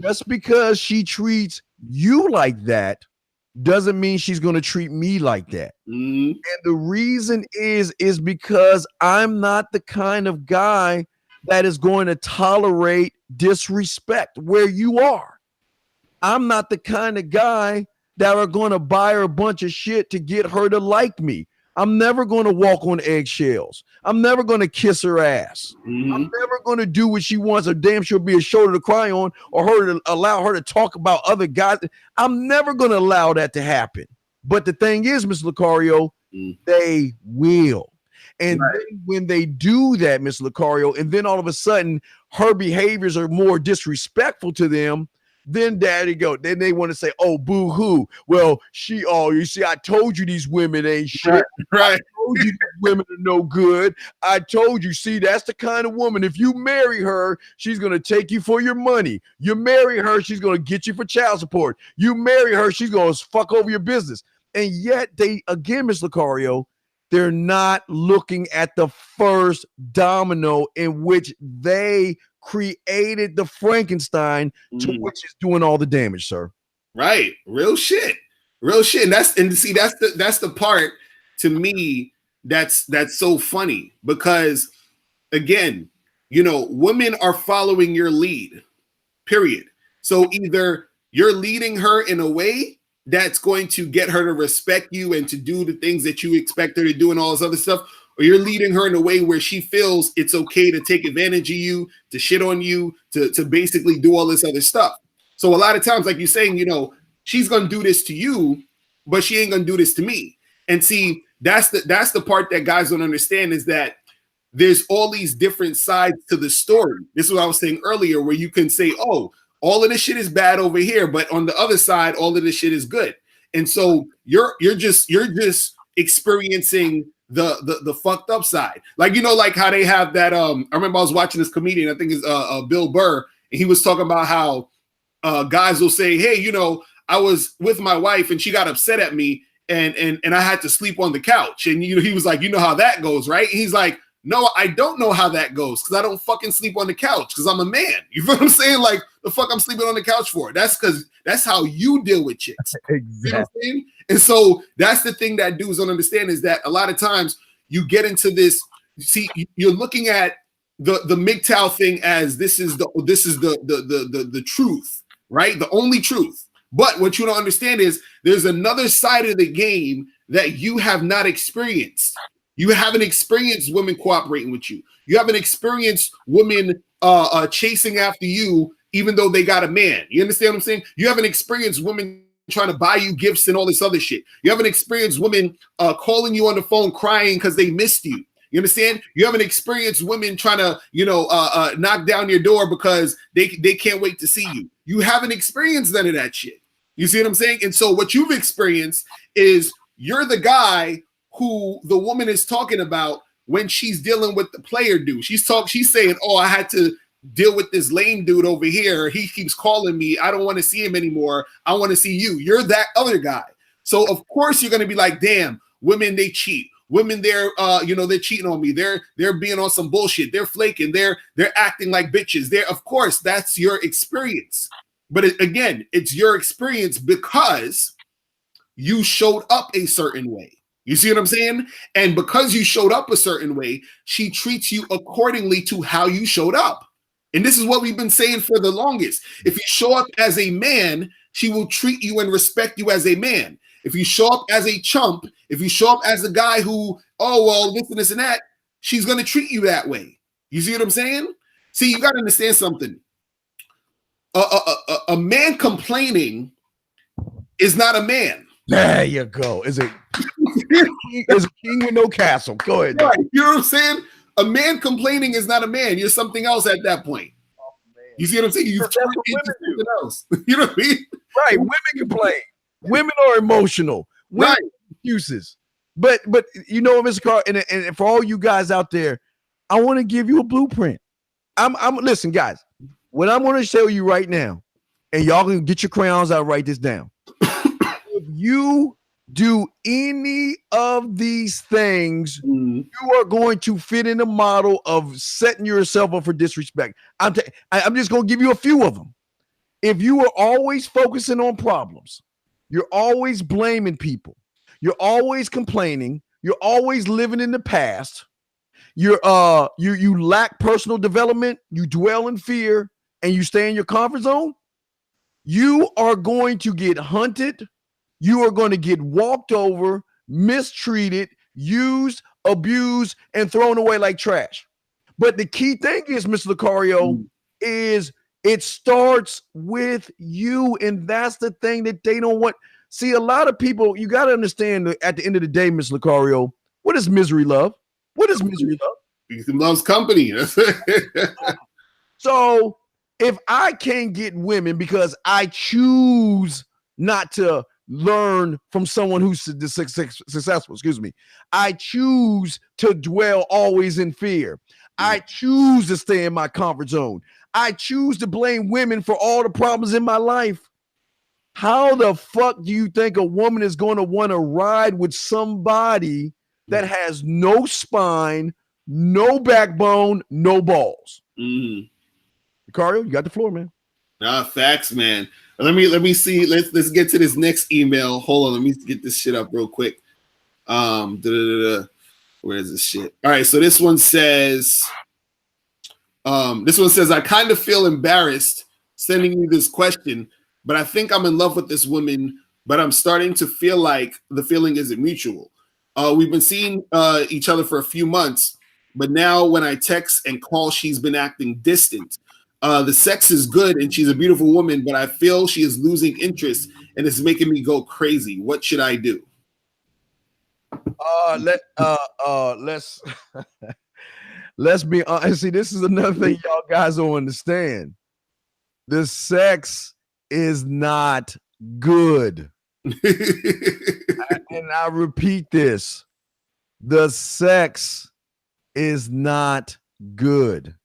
Just because she treats you like that doesn't mean she's going to treat me like that. And the reason is because I'm not the kind of guy that is going to tolerate disrespect where you are. I'm not the kind of guy that are going to buy her a bunch of shit to get her to like me. I'm never going to walk on eggshells. I'm never going to kiss her ass. I'm never going to do what she wants, or damn sure be a shoulder to cry on, or her to allow her to talk about other guys. I'm never going to allow that to happen. But the thing is, Mr. Lucario, they will. And then when they do that, Mr. Lucario, and then all of a sudden her behaviors are more disrespectful to them, then daddy go. Then they want to say, oh, boo-hoo. Well, you see, I told you these women ain't shit. Right. I told you these women are no good. I told you, see, that's the kind of woman. If you marry her, she's going to take you for your money. You marry her, she's going to get you for child support. You marry her, she's going to fuck over your business. And yet they, again, Ms. Lucario, they're not looking at the first domino in which they created the Frankenstein to which is doing all the damage, sir. Right. Real shit. And that's the part to me that's so funny, because again, women are following your lead, period. So either you're leading her in a way that's going to get her to respect you and to do the things that you expect her to do and all this other stuff, or you're leading her in a way where she feels it's okay to take advantage of you, to shit on you, to basically do all this other stuff. So a lot of times, like you're saying, she's going to do this to you, but she ain't going to do this to me. And see, that's the part that guys don't understand, is that there's all these different sides to the story. This is what I was saying earlier, where you can say, oh, all of this shit is bad over here, but on the other side, all of this shit is good. And so you're just experiencing the fucked up side. Like, like how they have that, I remember I was watching this comedian, I think it's Bill Burr, and he was talking about how guys will say, hey, I was with my wife and she got upset at me, and I had to sleep on the couch. And he was like, you know how that goes, right? And he's like, no, I don't know how that goes because I don't fucking sleep on the couch because I'm a man. You feel what I'm saying? Like, the fuck I'm sleeping on the couch for? That's because that's how you deal with chicks. Exactly. You know what I'm saying? And so that's the thing that dudes don't understand is that a lot of times you get into this. See, you're looking at the MGTOW thing as this is the truth, right? The only truth. But what you don't understand is there's another side of the game that you have not experienced. You haven't experienced women cooperating with you. You haven't experienced women chasing after you, even though they got a man. You understand what I'm saying? You haven't experienced women trying to buy you gifts and all this other shit. You haven't experienced women calling you on the phone crying because they missed you. You understand? You haven't experienced women trying to, knock down your door because they can't wait to see you. You haven't experienced none of that shit. You see what I'm saying? And so what you've experienced is you're the guy who the woman is talking about when she's dealing with the player dude. She's saying, oh, I had to deal with this lame dude over here. He keeps calling me. I don't want to see him anymore. I want to see you. You're that other guy. So of course you're going to be like, damn, women, they cheat. Women, they're cheating on me. They're being on some bullshit. They're flaking. They're acting like bitches. Of course, that's your experience. But again, it's your experience because you showed up a certain way. You see what I'm saying? And because you showed up a certain way, she treats you accordingly to how you showed up. And this is what we've been saying for the longest. If you show up as a man, she will treat you and respect you as a man. If you show up as a chump, if you show up as a guy who, oh, well, this and that, she's going to treat you that way. You see what I'm saying? See, you got to understand something. A man complaining is not a man. There you go. Is a king with no castle. Go ahead. Right. You know what I'm saying? A man complaining is not a man. You're something else at that point. Oh, you see what I'm saying? You've turned into something else. You know what I mean? Right. Women complain. Women are emotional. Women right. Excuses. But Mr. Carr, and for all you guys out there, I want to give you a blueprint. Listen, guys. What I'm going to show you right now, and y'all can get your crayons out, write this down. If you do any of these things, you are going to fit in the model of setting yourself up for disrespect. I'm just going to give you a few of them. If you are always focusing on problems, you're always blaming people, you're always complaining, you're always living in the past, you lack personal development, you dwell in fear, and you stay in your comfort zone, you are going to get hunted. You are going to get walked over, mistreated, used, abused, and thrown away like trash. But the key thing is, Mr. Lucario, is it starts with you. And that's the thing that they don't want. See, a lot of people, you got to understand that at the end of the day, Mr. Lucario, what is misery love? What is misery love? He loves company. So if I can't get women because I choose not to learn from someone who's successful, I choose to dwell always in fear. I choose to stay in my comfort zone. I choose to blame women for all the problems in my life. How the fuck do you think a woman is going to want to ride with somebody that has no spine, no backbone, no balls? Ricardo, you got the floor, man. Facts, man. Let me see. Let's get to this next email. Hold on, let me get this shit up real quick. Where is this shit? All right, so this one says, I kind of feel embarrassed sending you this question, but I think I'm in love with this woman, but I'm starting to feel like the feeling isn't mutual. We've been seeing each other for a few months, but now when I text and call, she's been acting distant. The sex is good and she's a beautiful woman, but I feel she is losing interest and it's making me go crazy. What should I do? Let's be honest. See, this is another thing y'all guys don't understand. The sex is not good. And I repeat this. The sex is not good.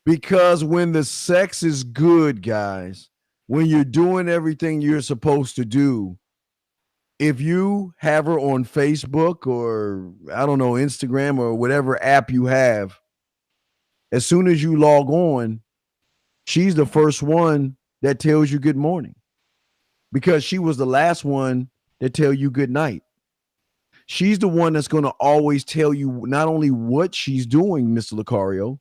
Because when the sex is good, guys, when you're doing everything you're supposed to do, if you have her on Facebook or I don't know, Instagram or whatever app you have, as soon as you log on, she's the first one that tells you good morning because she was the last one that tell you good night. She's the one that's going to always tell you not only what she's doing, Mr. Lucario,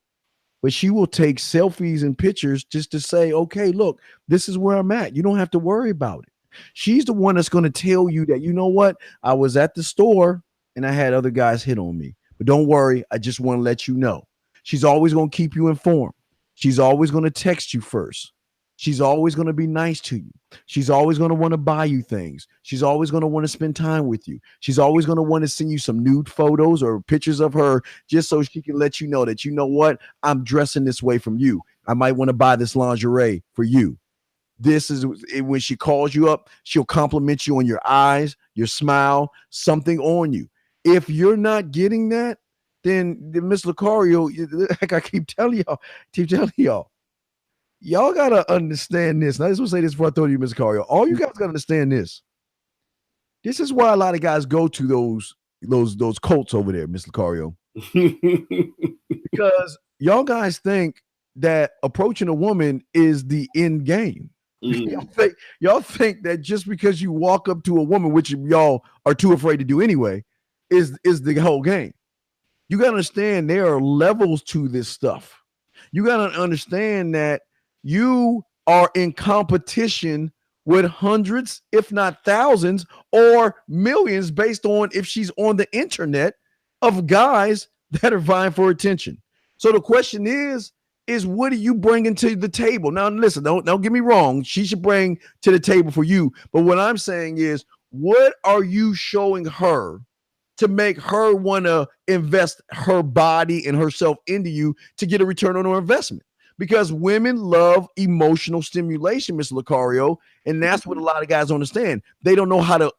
but she will take selfies and pictures just to say, okay, look, this is where I'm at. You don't have to worry about it. She's the one that's going to tell you that, you know what, I was at the store and I had other guys hit on me. But don't worry, I just want to let you know. She's always going to keep you informed. She's always going to text you first. She's always going to be nice to you. She's always going to want to buy you things. She's always going to want to spend time with you. She's always going to want to send you some nude photos or pictures of her just so she can let you know that, you know what, I'm dressing this way from you. I might want to buy this lingerie for you. This is when she calls you up, she'll compliment you on your eyes, your smile, something on you. If you're not getting that, then Miss Lucario, like I keep telling y'all, y'all gotta understand this. And I just want to say this before I throw to you, Mr. Lucario. All you guys gotta understand this. This is why a lot of guys go to those cults over there, Mr. Lucario. Because y'all guys think that approaching a woman is the end game. Y'all think that just because you walk up to a woman, which y'all are too afraid to do anyway, is the whole game. You got to understand there are levels to this stuff. You got to understand that you are in competition with hundreds, if not thousands, or millions based on if she's on the internet of guys that are vying for attention. So the question is what are you bringing to the table? Now, listen, don't get me wrong. She should bring to the table for you. But what I'm saying is, what are you showing her to make her want to invest her body and herself into you to get a return on her investment? Because women love emotional stimulation, Mr. Lucario, and that's what a lot of guys don't understand. They don't know how to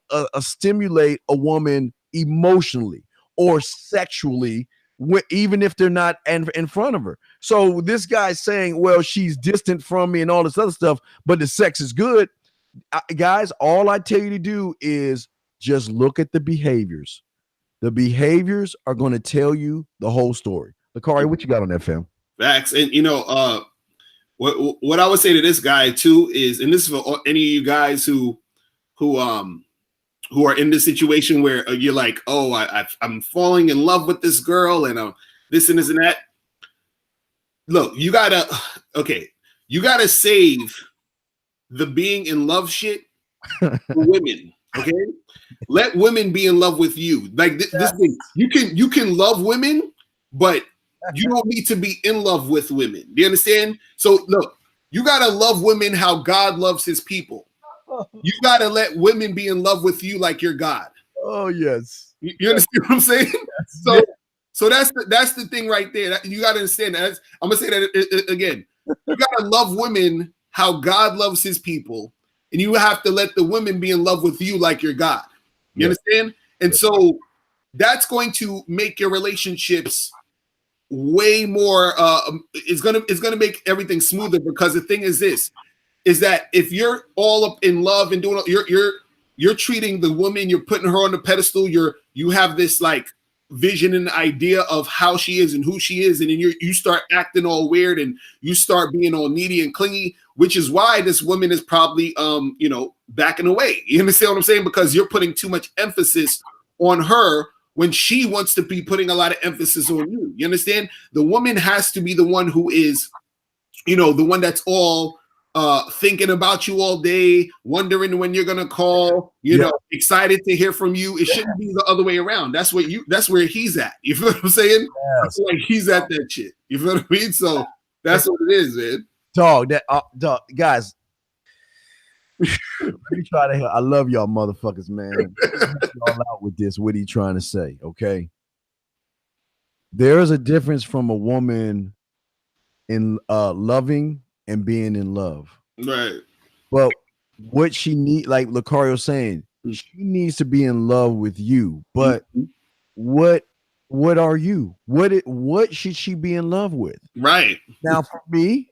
stimulate a woman emotionally or sexually, even if they're not in front of her. So this guy's saying, well, she's distant from me and all this other stuff, but the sex is good. Guys, all I tell you to do is just look at the behaviors. The behaviors are going to tell you the whole story. Lucario, what you got on that, fam? Facts. And what I would say to this guy too is, and this is for any of you guys who are in this situation where you're like, oh, I'm falling in love with this girl and this and this and that. Look, you gotta save the being in love shit for women. Okay, let women be in love with you. Like this thing, you can love women, but you don't need to be in love with women. Do you understand? So look, you gotta love women how God loves his people. You gotta let women be in love with you like you're God. Oh yes. You understand what I'm saying? So that's the thing right there. You gotta understand that. I'm gonna say that again. You gotta love women how God loves his people, and you have to let the women be in love with you like you're God. You understand? And so that's going to make your relationships way more. It's gonna make everything smoother, because the thing is this. Is that if you're all up in love and doing, you're treating the woman, you're putting her on the pedestal, you have this like vision and idea of how she is and who she is, and then you start acting all weird and you start being all needy and clingy, which is why this woman is probably backing away. You understand what I'm saying? Because you're putting too much emphasis on her when she wants to be putting a lot of emphasis on you. You understand? The woman has to be the one who is, the one that's all thinking about you all day, wondering when you're gonna call, excited to hear from you. It shouldn't be the other way around. That's where he's at. You feel what I'm saying? Yes. Like he's at that shit. You feel what I mean? So that's what it is, man. Dog, guys. Let me try to help. I love y'all motherfuckers, man. Y'all out with this. What are you trying to say? Okay. There is a difference from a woman in loving and being in love, right? But what she need, like Lucario saying, she needs to be in love with you. But what are you? What should she be in love with? Right now, for me,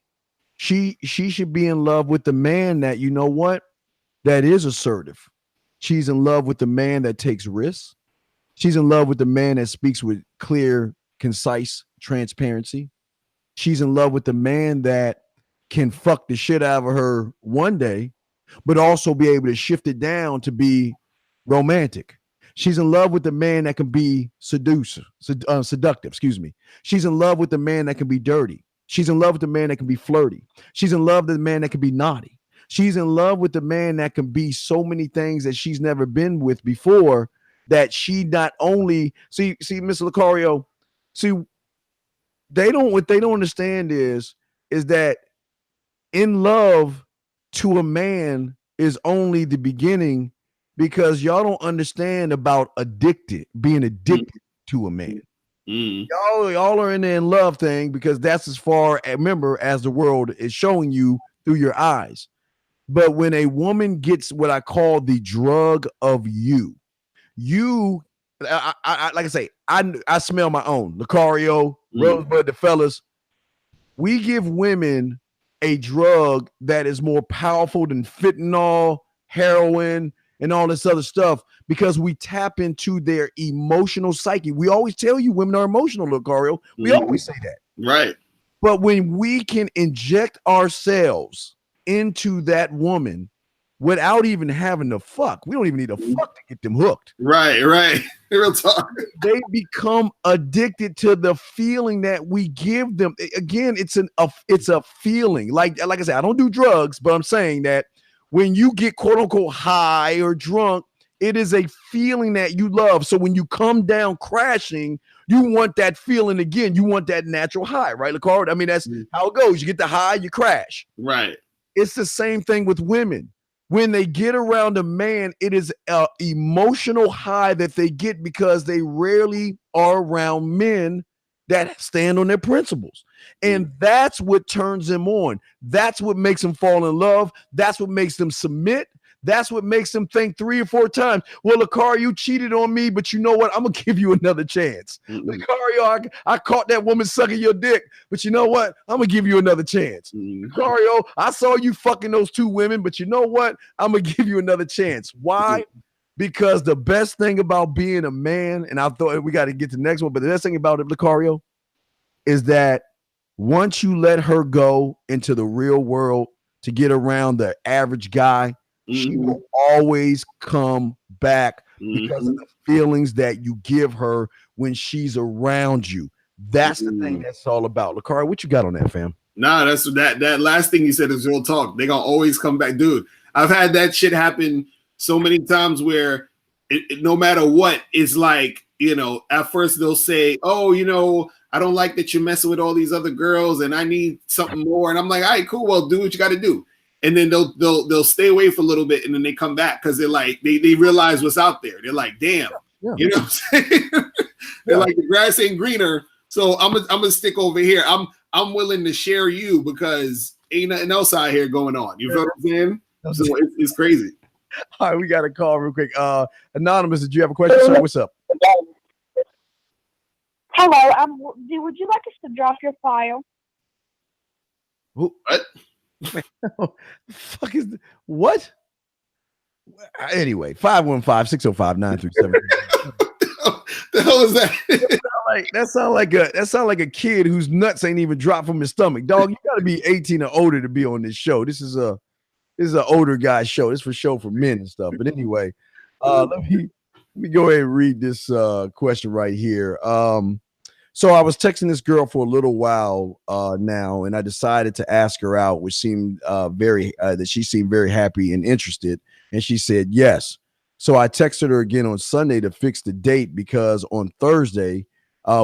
she should be in love with the man that that is assertive. She's in love with the man that takes risks. She's in love with the man that speaks with clear, concise transparency. She's in love with the man that can fuck the shit out of her one day, but also be able to shift it down to be romantic. She's in love with the man that can be seductive, excuse me. She's in love with the man that can be dirty. She's in love with the man that can be flirty. She's in love with the man that can be naughty. She's in love with the man that can be so many things that she's never been with before, that she not only see Mr. Lucario, what they don't understand is that in love to a man is only the beginning, because y'all don't understand about being addicted to a man. Y'all are in the in love thing because that's as far, remember, as the world is showing you through your eyes. But when a woman gets what I call the drug of you, I like I say, I smell my own. Lucario, Rosebud, the fellas, we give women a drug that is more powerful than fentanyl, heroin, and all this other stuff, because we tap into their emotional psyche. We always tell you women are emotional, Lucario. We always say that. Right. But when we can inject ourselves into that woman without even having to fuck, we don't even need to fuck to get them hooked. Right. Real talk. They become addicted to the feeling that we give them. Again, it's a feeling. Like I said, I don't do drugs, but I'm saying that when you get quote unquote high or drunk, it is a feeling that you love. So when you come down crashing, you want that feeling again. You want that natural high, right, Lucario? I mean, that's how it goes. You get the high, you crash. Right. It's the same thing with women. When they get around a man, it is an emotional high that they get because they rarely are around men that stand on their principles. And that's what turns them on. That's what makes them fall in love. That's what makes them submit. That's what makes them think 3 or 4 times. Well, Lucario, you cheated on me, but you know what? I'm going to give you another chance. Lucario, I caught that woman sucking your dick, but you know what? I'm going to give you another chance. Lucario, I saw you fucking those 2 women, but you know what? I'm going to give you another chance. Why? Because the best thing about being a man, and I thought we got to get to the next one, but the best thing about it, Lucario, is that once you let her go into the real world to get around the average guy, she will always come back because of the feelings that you give her when she's around you. That's the thing that's all about. Lucario, what you got on that, fam? Nah, that's that last thing you said is real talk. They gonna always come back, dude. I've had that shit happen so many times where no matter what, it's like, at first they'll say, oh, I don't like that you're messing with all these other girls and I need something more. And I'm like, all right, cool. Well, do what you got to do. And then they'll stay away for a little bit and then they come back because they're like, they realize what's out there. They're like, damn, you know what I'm saying? They're like, the grass ain't greener. So I'm gonna stick over here. I'm willing to share you because ain't nothing else out here going on. You feel what I'm saying? So it's crazy. All right, we got a call real quick. Anonymous, did you have a question, sir? What's up? Hello. Would you like us to drop your file? What? Fuck is what? Anyway, 515-605-9370. The hell is that? That sound like a kid whose nuts ain't even dropped from his stomach. Dog, you gotta be 18 or older to be on this show. This is an older guy show. This is for men and stuff. But anyway, let me go ahead and read this question right here. So I was texting this girl for a little while now, and I decided to ask her out, which seemed that she seemed very happy and interested. And she said yes. So I texted her again on Sunday to fix the date because on Thursday,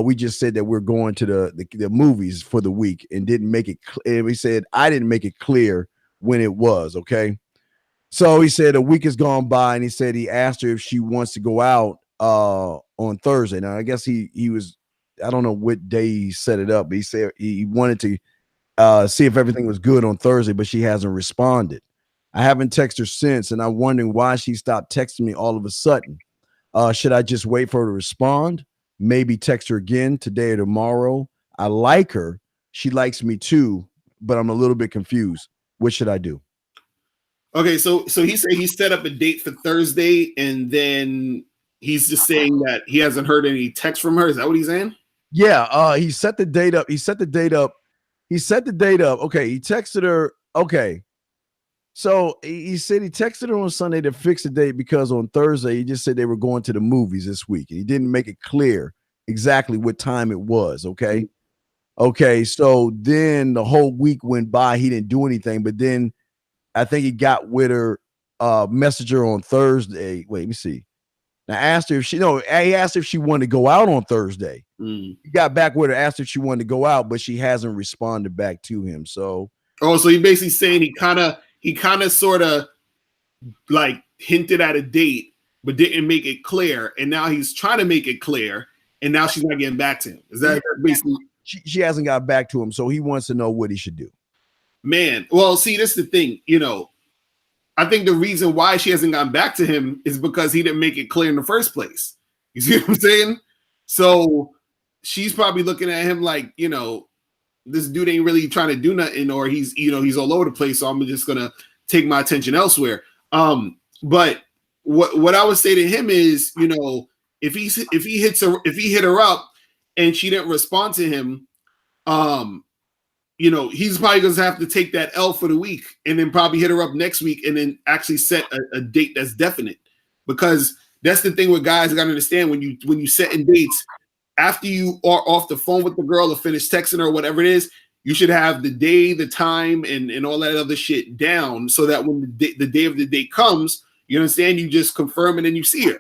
we just said that we're going to the movies for the week and didn't make it clear. We said I didn't make it clear when it was, okay? So he said a week has gone by, and he said he asked her if she wants to go out on Thursday. Now, I guess he was, I don't know what day he set it up, but he said he wanted to see if everything was good on Thursday, but she hasn't responded. I haven't texted her since, and I'm wondering why she stopped texting me all of a sudden. Should I just wait for her to respond? Maybe text her again today or tomorrow. I like her. She likes me too, but I'm a little bit confused. What should I do? Okay, so he said he set up a date for Thursday, and then he's just saying that he hasn't heard any text from her. Is that what he's saying? Yeah, he set the date up. He set the date up. Okay, he texted her. Okay. So he said he texted her on Sunday to fix the date because on Thursday he just said they were going to the movies this week. And he didn't make it clear exactly what time it was. Okay. Okay. So then the whole week went by. He didn't do anything. But then I think he got with her, messaged her on Thursday. Wait, let me see. Now asked her if he asked if she wanted to go out on Thursday. He got back with her, asked if she wanted to go out, but she hasn't responded back to him. So so he basically saying he kind of sort of like hinted at a date, but didn't make it clear. And now he's trying to make it clear. And now she's not getting back to him. Is that basically? She hasn't got back to him. So he wants to know what he should do. Man, well, see, this is the thing. I think the reason why she hasn't gotten back to him is because he didn't make it clear in the first place. You see what I'm saying? So she's probably looking at him like, this dude ain't really trying to do nothing, or he's all over the place. So I'm just gonna take my attention elsewhere. But what I would say to him is, if he hit her up and she didn't respond to him, he's probably gonna have to take that L for the week and then probably hit her up next week and then actually set a date that's definite. Because that's the thing with guys, you gotta understand when you set in dates. After you are off the phone with the girl or finish texting her or whatever it is, you should have the day, the time, and all that other shit down so that when the day of the date comes, you understand, you just confirm it and you see her.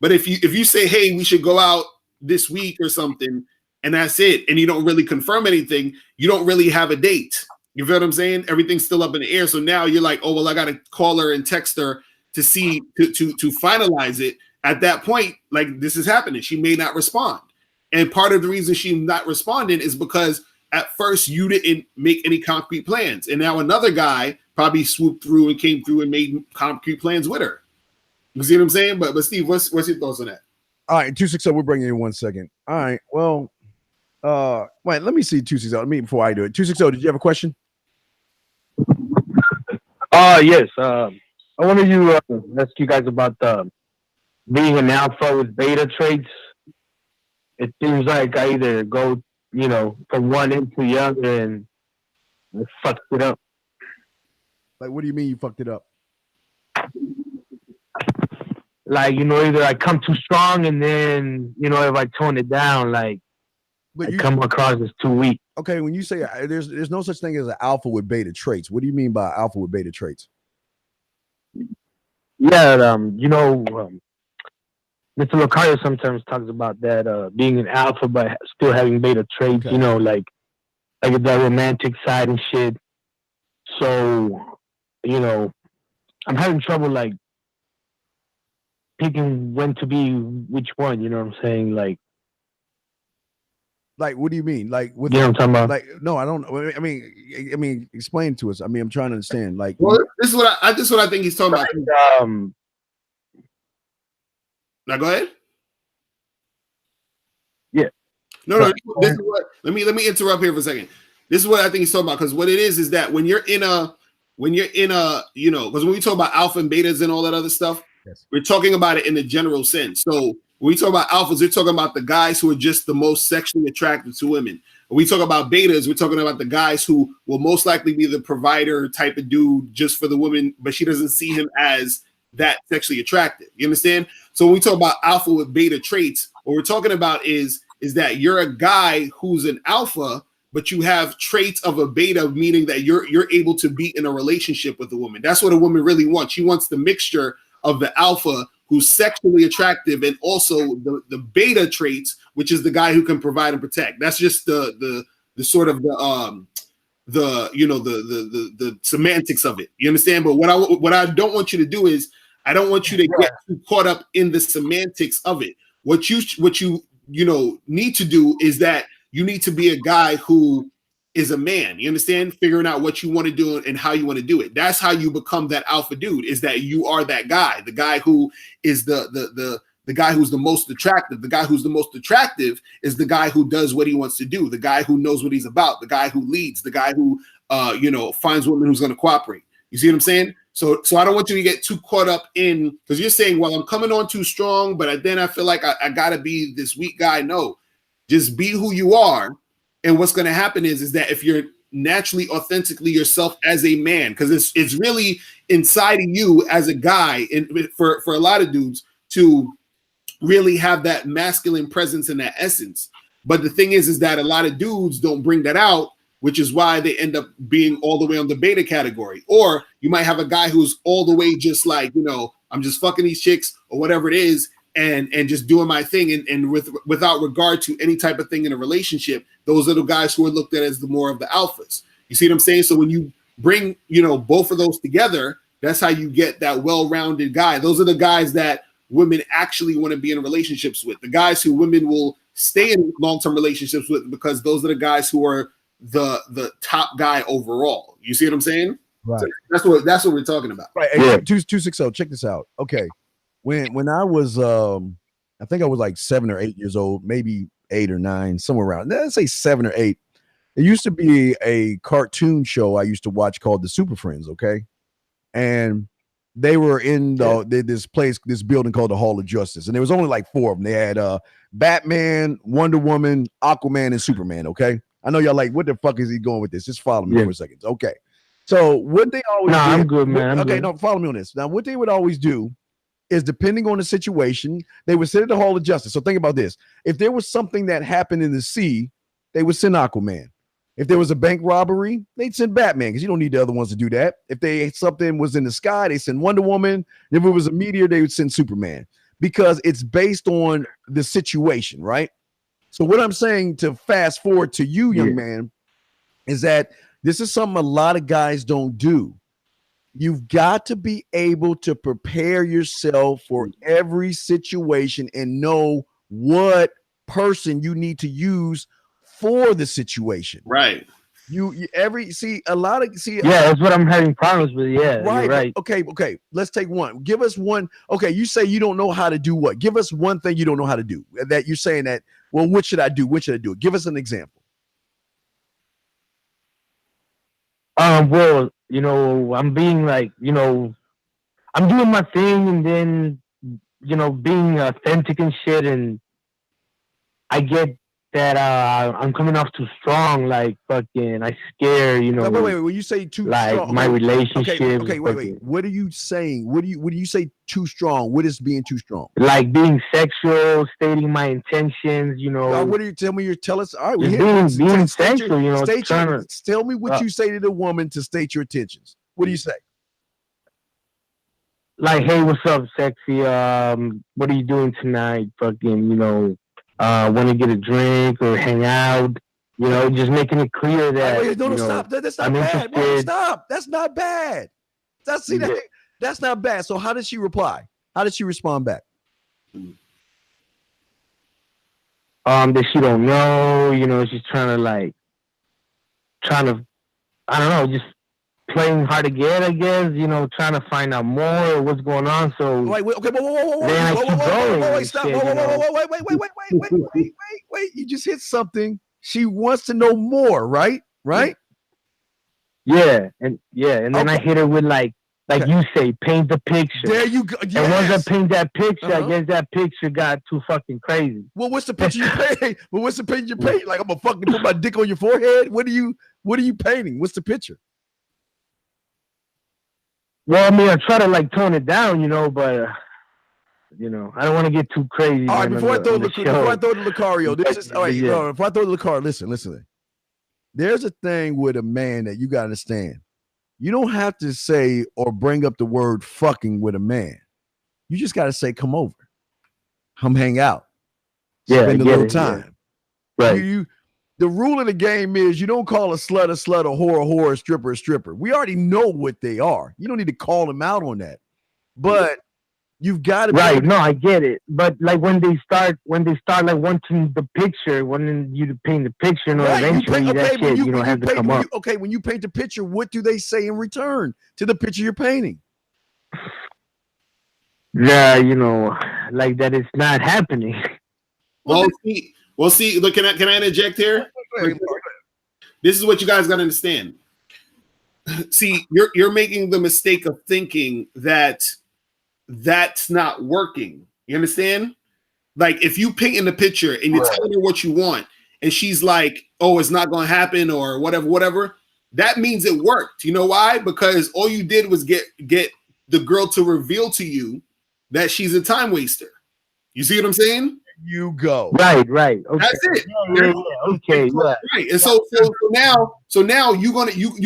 But if you say, hey, we should go out this week or something, and that's it, and you don't really confirm anything, you don't really have a date. You feel what I'm saying? Everything's still up in the air. So now you're like, oh, well, I got to call her and text her to see, to finalize it. At that point, like, this is happening. She may not respond. And part of the reason she's not responding is because at first you didn't make any concrete plans. And now another guy probably swooped through and came through and made concrete plans with her. You see what I'm saying? But Steve, what's your thoughts on that? All right, 260, we'll bring you in 1 second. All right, well, wait, let me see 260. Let me before I do it. 260, did you have a question? Yes. I wanted to ask you guys about being an alpha with beta traits. It seems like I either go, from one into the other and I fucked it up. Like, what do you mean you fucked it up? Like, either I come too strong and then, if I tone it down, like, I come across as too weak. Okay, when you say there's no such thing as an alpha with beta traits, what do you mean by alpha with beta traits? Yeah, Mr. Locario sometimes talks about that being an alpha but still having beta traits, okay. Like the romantic side and shit. So, I'm having trouble like picking when to be which one, you know what I'm saying? Like, what do you mean? Like, with what I'm talking about? Like, no, I don't. I mean, explain to us. I mean, I'm trying to understand. Like, well, this is what I think he's talking about. Now go ahead. Yeah. No. This is what. Let me interrupt here for a second. This is what I think he's talking about, because what it is that when you're in a, because when we talk about alpha and betas and all that other stuff, yes, we're talking about it in a general sense. So when we talk about alphas, we're talking about the guys who are just the most sexually attractive to women. When we talk about betas, we're talking about the guys who will most likely be the provider type of dude just for the woman, but she doesn't see him as that sexually attractive. You understand? So when we talk about alpha with beta traits, what we're talking about is that you're a guy who's an alpha, but you have traits of a beta, meaning that you're able to be in a relationship with a woman. That's what a woman really wants. She wants the mixture of the alpha who's sexually attractive and also the beta traits, which is the guy who can provide and protect. That's just the sort of the semantics of it. You understand? But what I don't want you to do is I don't want you to get too caught up in the semantics of it. What you need to do is that you need to be a guy who is a man. You understand? Figuring out what you want to do and how you want to do it. That's how you become that alpha dude, is that you are that guy, the guy who is the guy who's the most attractive. The guy who's the most attractive is the guy who does what he wants to do, the guy who knows what he's about, the guy who leads, the guy who finds women who's going to cooperate. You see what I'm saying? So I don't want you to get too caught up in, because you're saying, well, I'm coming on too strong, but then I feel like I gotta be this weak guy. No, just be who you are. And what's going to happen is that if you're naturally, authentically yourself as a man, because it's really inside of you as a guy, and for a lot of dudes to really have that masculine presence and that essence. But the thing is that a lot of dudes don't bring that out, which is why they end up being all the way on the beta category. Or you might have a guy who's all the way just like, I'm just fucking these chicks or whatever it is, and just doing my thing, and without regard to any type of thing in a relationship. Those are the guys who are looked at as the more of the alphas. You see what I'm saying? So when you bring, both of those together, that's how you get that well-rounded guy. Those are the guys that women actually want to be in relationships with. The guys who women will stay in long-term relationships with, because those are the guys who are the top guy overall. You see what I'm saying? Right. So that's what we're talking about. Right. Hey, 260. Check this out. Okay. When I was I think I was like 7 or 8 years old, maybe 8 or 9, somewhere around. Let's say 7 or 8. There used to be a cartoon show I used to watch called The Super Friends, okay? And they were in this building called the Hall of Justice, and there was only like 4 of them. They had Batman, Wonder Woman, Aquaman, and Superman, okay? I know y'all like, what the fuck is he going with this? Just follow me for a second. Okay. So what they always do, I'm good, man. No, follow me on this. Now, what they would always do is, depending on the situation, they would sit at the Hall of Justice. So think about this. If there was something that happened in the sea, they would send Aquaman. If there was a bank robbery, they'd send Batman, because you don't need the other ones to do that. If something was in the sky, they send Wonder Woman. If it was a meteor, they would send Superman, because it's based on the situation, right? So what I'm saying, to fast forward to you, young man, is that this is something a lot of guys don't do. You've got to be able to prepare yourself for every situation and know what person you need to use for the situation. Right. That's what I'm having problems with. Yeah, right. You're right. Okay. Let's take one. Give us one. Okay, you say you don't know how to do what? Give us one thing you don't know how to do. That you're saying that, well, what should I do? What should I do? Give us an example. Well, I'm being like, I'm doing my thing, and then, being authentic and shit, and I get that I'm coming off too strong, like fucking, I scare, Wait. When you say too strong, my relationship. Okay, wait. What are you saying? What do you say too strong? What is being too strong? Like being sexual, stating my intentions, what do you tell me? Tell us. All right, being sexual, tell me what you say to the woman to state your intentions. What do you say? Like, hey, what's up, sexy? What are you doing tonight? Fucking, want to get a drink or hang out? Just making it clear that. Stop. That's not bad. Wait, stop. That's not bad. That's not bad. So how did she reply? How did she respond back? That she don't know. She's trying to, I don't know, just playing hard to get, I guess, trying to find out more what's going on. So wait, stop. Wait. You just hit something. She wants to know more, right? Yeah. And then I hit her with like you say, paint the picture. There you go. Yes. And once I paint that picture, I guess that picture got too fucking crazy. Well, what's the picture you paint? Like, I'm gonna fucking put my dick on your forehead? What are you painting? What's the picture? Well, I mean, I try to tone it down, but I don't want to get too crazy. All right, before I throw to Lucario, this is all right. Before I throw to Lucario, listen. There's a thing with a man that you gotta understand. You don't have to say or bring up the word fucking with a man. You just gotta say, come over, come hang out, spend a little time. Yeah. Right. The rule of the game is you don't call a slut, a whore, a stripper. We already know what they are. You don't need to call them out on that. But you've got to right. No, I get it. But when they start wanting the picture, wanting you to paint the picture, eventually that has to come up. When you paint the picture, what do they say in return to the picture you're painting? Yeah, like that it's not happening. Well, see, look, can I interject here? This is what you guys got to understand. see, you're making the mistake of thinking that that's not working. You understand? Like if you paint in the picture and you're telling her what you want, and she's like, "Oh, it's not going to happen," or whatever. That means it worked. You know why? Because all you did was get the girl to reveal to you that she's a time waster. You see what I'm saying? You go. Right. Okay. That's it. Yeah. Okay. Yeah. Right. And so now you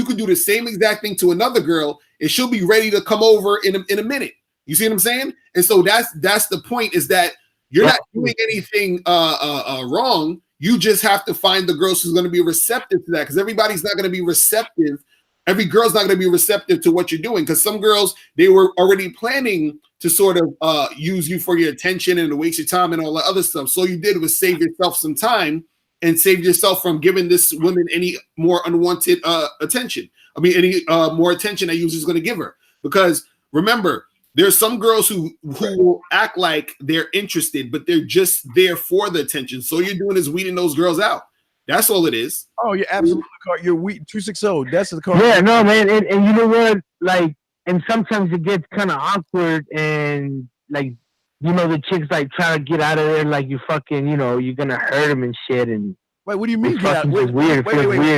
could do the same exact thing to another girl, and she'll be ready to come over in a minute. You see what I'm saying? And so that's the point, is that you're not doing anything wrong. You just have to find the girl who's going to be receptive to that, because everybody's not going to be receptive. Every girl's not going to be receptive to what you're doing, because some girls, they were already planning to sort of use you for your attention and to waste your time and all that other stuff. So all you did was save yourself some time and save yourself from giving this woman any more unwanted attention. I mean, any more attention that you was just going to give her. Because remember, there's some girls who will act like they're interested, but they're just there for the attention. So all you're doing is weeding those girls out. That's all it is. Oh, you're absolutely correct. You're 260. That's the card. Yeah, no, man. And you know what? Like, and sometimes it gets kind of awkward, and like, you know, the chicks like try to get out of there, like you fucking, you know, you're gonna hurt them and shit. And wait, what do you mean? Wait, weird,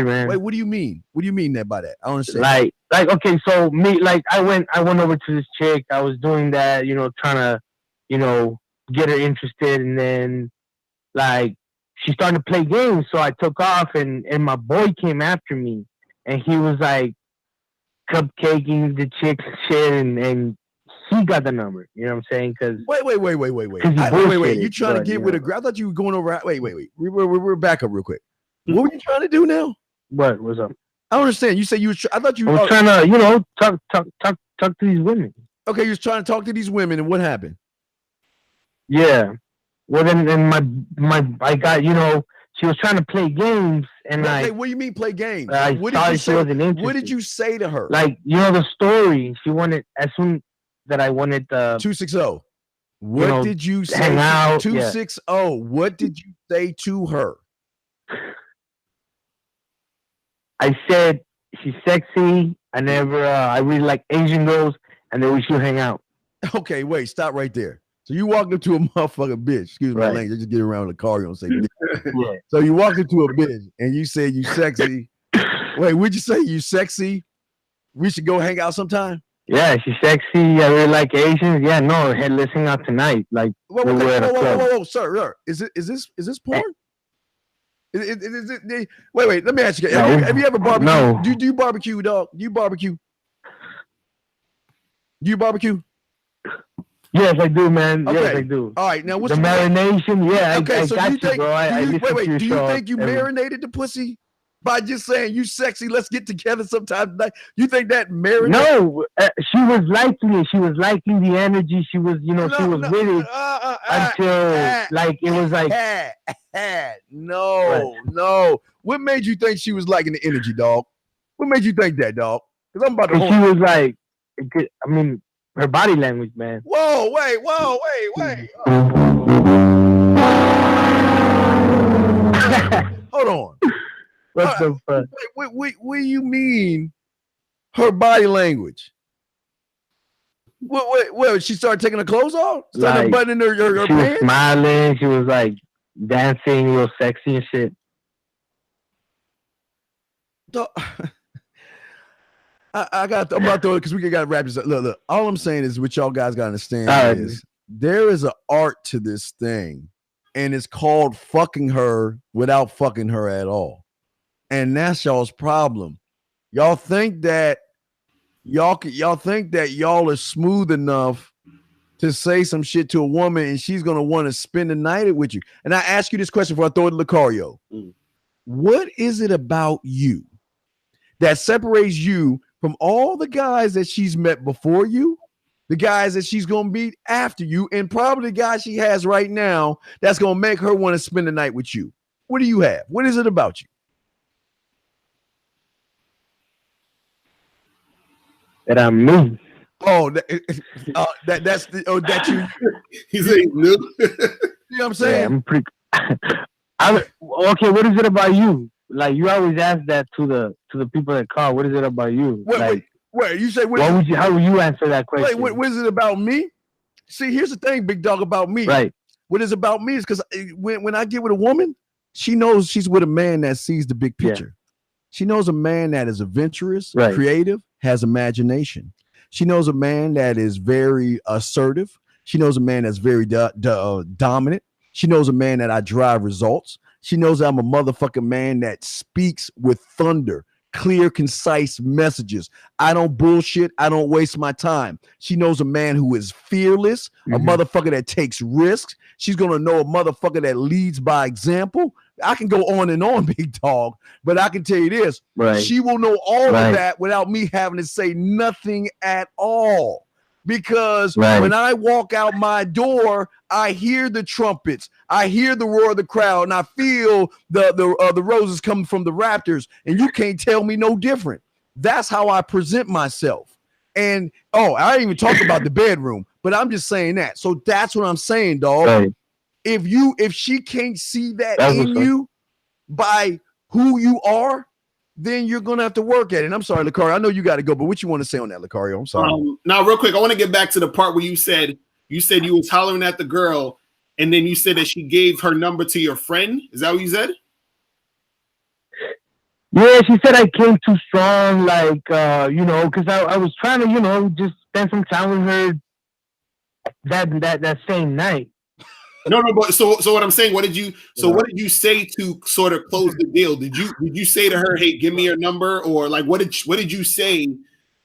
man. Wait, what do you mean? What do you mean that by that? I don't understand. Like, okay, so me, like, I went over to this chick. I was doing that, you know, trying to, you know, get her interested, and then like she started to play games, so I took off, and my boy came after me, and he was like cupcaking the chick's shit, and he got the number. You know what I'm saying? Because wait. You trying to get with a girl? I thought you were going over. Wait. We're back up real quick. What were you trying to do now? What's up? I don't understand. You said you were. I thought you. I was trying to, you know, talk to these women. Okay, you was trying to talk to these women, and what happened? Yeah. Well, then I got, you know, she was trying to play games, and like, what do you mean play games? What did you say to her? Like, you know, the story. She wanted, as soon that I wanted the 260. What did you say? Hang out. 260. Yeah. What did you say to her? I said she's sexy. I really like Asian girls, and then we should hang out. Okay, wait, stop right there. So you walked up to a motherfucking bitch. Excuse my language. Just get around the car. You don't say bitch. Yeah. So you walked into a bitch, and you said you sexy. Wait, would you say you sexy? We should go hang out sometime. Yeah, she's sexy. I really like Asians. Yeah, no, hey, let's hang out tonight. Like, whoa, sir. Is this porn? Is it, wait. Let me ask you. Have you ever barbecued? No. Do you barbecue, dog? Do you barbecue? Yes, I do, man. Okay. Yes, I do. All right, now what's the marination? Yeah, okay, I so got you think, bro. Wait. Do you think you marinated the pussy by just saying you sexy? Let's get together sometime tonight. You think that marinated? No, she was liking it. She was liking the energy. She was, you know, she was with it until like it was like. No. What made you think she was liking the energy, dog? What made you think that, dog? Because I'm about to. She was like, I mean, her body language, man. Whoa, wait. Hold on. What the fuck? What do you mean? Her body language? What? She started taking her clothes off? Started buttoning her she pants? Was smiling. She was like dancing, real sexy and shit. I'm about to throw it because we got to wrap this up. Look. All I'm saying is what y'all guys got to understand is there is an art to this thing, and it's called fucking her without fucking her at all. And that's y'all's problem. Y'all think that y'all are smooth enough to say some shit to a woman and she's gonna want to spend the night with you. And I ask you this question before I throw it to Lucario. What is it about you that separates you from all the guys that she's met before you, the guys that she's gonna meet after you, and probably the guy she has right now that's gonna make her want to spend the night with you? What do you have? What is it about you? That I'm me. Oh, that's that you. He's saying new. You know what I'm saying? Yeah, I'm pretty. Okay, what is it about you? like you always ask that to the people that call. What is it about you? Wait, you say how would you answer that question? What is it about me? See, here's the thing, big dog, about me. Right. What is about me is because when I get with a woman, she knows she's with a man that sees the big picture. Yeah. She knows a man that is adventurous, creative, has imagination. She knows a man that is very assertive. She knows a man that's very dominant. She knows a man that I drive results. She knows I'm a motherfucking man that speaks with thunder, clear, concise messages. I don't bullshit. I don't waste my time. She knows a man who is fearless, a motherfucker that takes risks. She's going to know a motherfucker that leads by example. I can go on and on, big dog, but I can tell you this. She will know all of that without me having to say nothing at all. Because when I walk out my door, I hear the trumpets, I hear the roar of the crowd, and I feel the roses coming from the Raptors, and you can't tell me no different. That's how I present myself. And I didn't even talk about the bedroom, but I'm just saying that. So that's what I'm saying, dog. If she can't see that in you by who you are, then you're gonna have to work at it. And I'm sorry, Lucario, I know you got to go, but what you want to say on that, Lucario? I'm sorry. Now, real quick, I want to get back to the part where you said you was hollering at the girl, and then you said that she gave her number to your friend. Is that what you said? Yeah, she said I came too strong, like because I was trying to, just spend some time with her that same night. No, but so what I'm saying, what did you say to sort of close the deal? Did you say to her, hey, give me your number, or like what did you say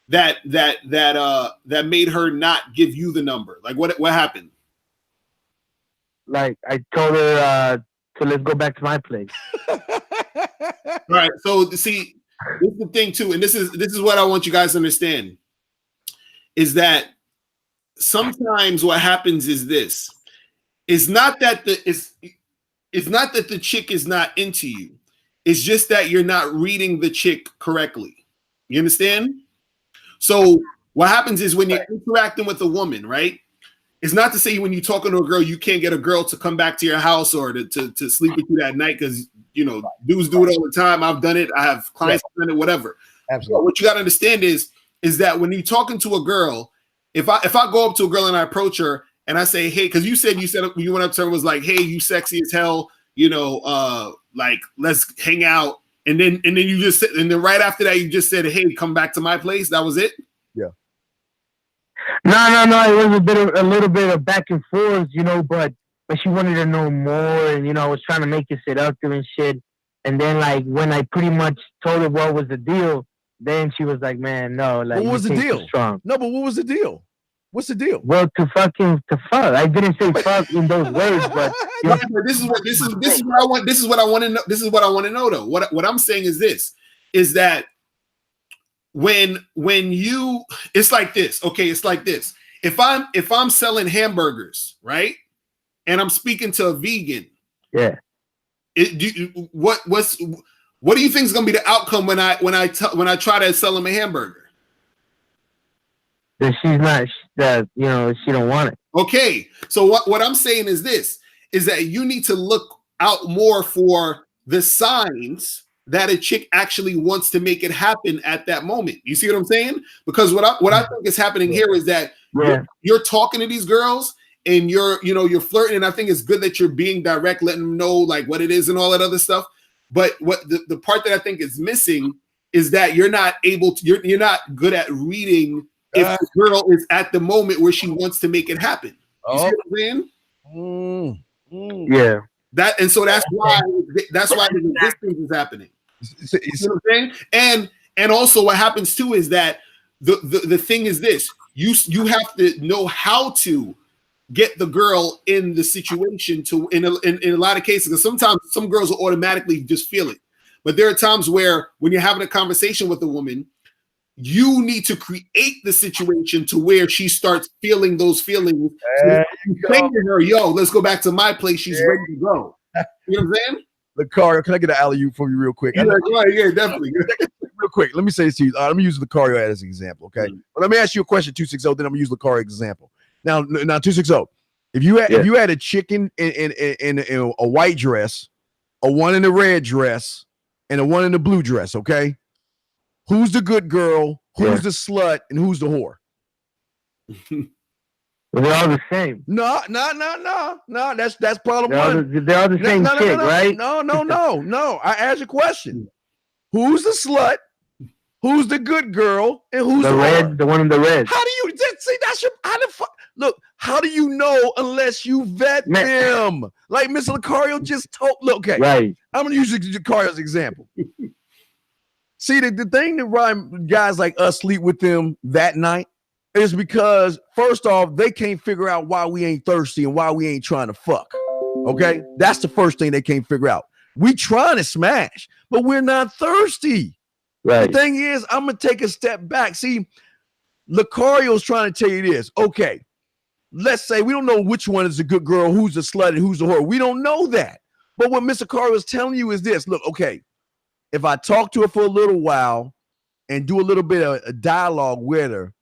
that made her not give you the number? Like what happened? Like I told her to let's go back to my place. All right. So see, this is the thing too, and this is what I want you guys to understand, is that sometimes what happens is this. It's not that the chick is not into you. It's just that you're not reading the chick correctly. You understand? So what happens is when you're interacting with a woman, right? It's not to say when you're talking to a girl, you can't get a girl to come back to your house or to sleep with you that night, because dudes do it all the time. I've done it. I have clients who've done it, whatever. Absolutely. But what you got to understand is that when you're talking to a girl, if I go up to a girl and I approach her, and I say, hey, because you said when you went up to her was like, hey, you sexy as hell, like let's hang out. And then you just said, and then right after that, you just said, hey, come back to my place. That was it? Yeah. No. It was a little bit of back and forth, but she wanted to know more, and I was trying to make it seductive and shit. And then like when I pretty much told her what was the deal, then she was like, man, no, like what was the deal? Strong. No, but what was the deal? What's the deal? Well, to fuck. I didn't say fuck in those words, but this is what I want. This is what I want to know. This is what I want to know, though. What I'm saying is this: is that when you, it's like this. Okay, it's like this. If I'm selling hamburgers, right, and I'm speaking to a vegan, yeah. What do you think is going to be the outcome when I try to sell him a hamburger? That she's not, that she don't want it. Okay, so what I'm saying is this: is that you need to look out more for the signs that a chick actually wants to make it happen at that moment. You see what I'm saying? Because what I think is happening here is that you're talking to these girls and you're flirting, and I think it's good that you're being direct, letting them know like what it is and all that other stuff. But what the part that I think is missing is that you're not good at reading if the girl is at the moment where she wants to make it happen. You see what I'm saying? Yeah. So that's why the resistance is happening. You know what I'm saying? And also what happens too is that the thing is this: you have to know how to get the girl in the situation to in a lot of cases, because sometimes some girls will automatically just feel it. But there are times where when you're having a conversation with a woman, you need to create the situation to where she starts feeling those feelings. So you say to her, yo, let's go back to my place. She's ready to go. You know what I'm saying? Lucario, can I get an alley-oop from you real quick? Yeah, definitely. Real quick, let me say this to you. Let me use Lucario as an example, okay? But let me ask you a question, 260, then I'm going to use Lucario as an example. Now 260, if you had a chicken in a white dress, a one in a red dress, and the one in the blue dress, okay? Who's the good girl? Who's the slut? And who's the whore? Well, they're all the same. No. That's problem one. They're all the same chick, right? No. I asked you a question. Who's the slut? Who's the good girl? And who's the red? whore? The one in the red. How do you see? That's your. How the fuck? Look, how do you know unless you vet them? Like Mr. Lucario just told. Look, okay, right. I'm gonna use Lucario's example. See, the thing that why guys like us sleep with them that night is because, first off, they can't figure out why we ain't thirsty and why we ain't trying to fuck. Okay? That's the first thing they can't figure out. We trying to smash, but we're not thirsty. Right. The thing is, I'm going to take a step back. See, Lucario's trying to tell you this. Okay, let's say we don't know which one is the good girl, who's the slut, and who's the whore. We don't know that. But what Mr. Lucario is telling you is this. Look, okay, if I talk to her for a little while and do a little bit of a dialogue with her,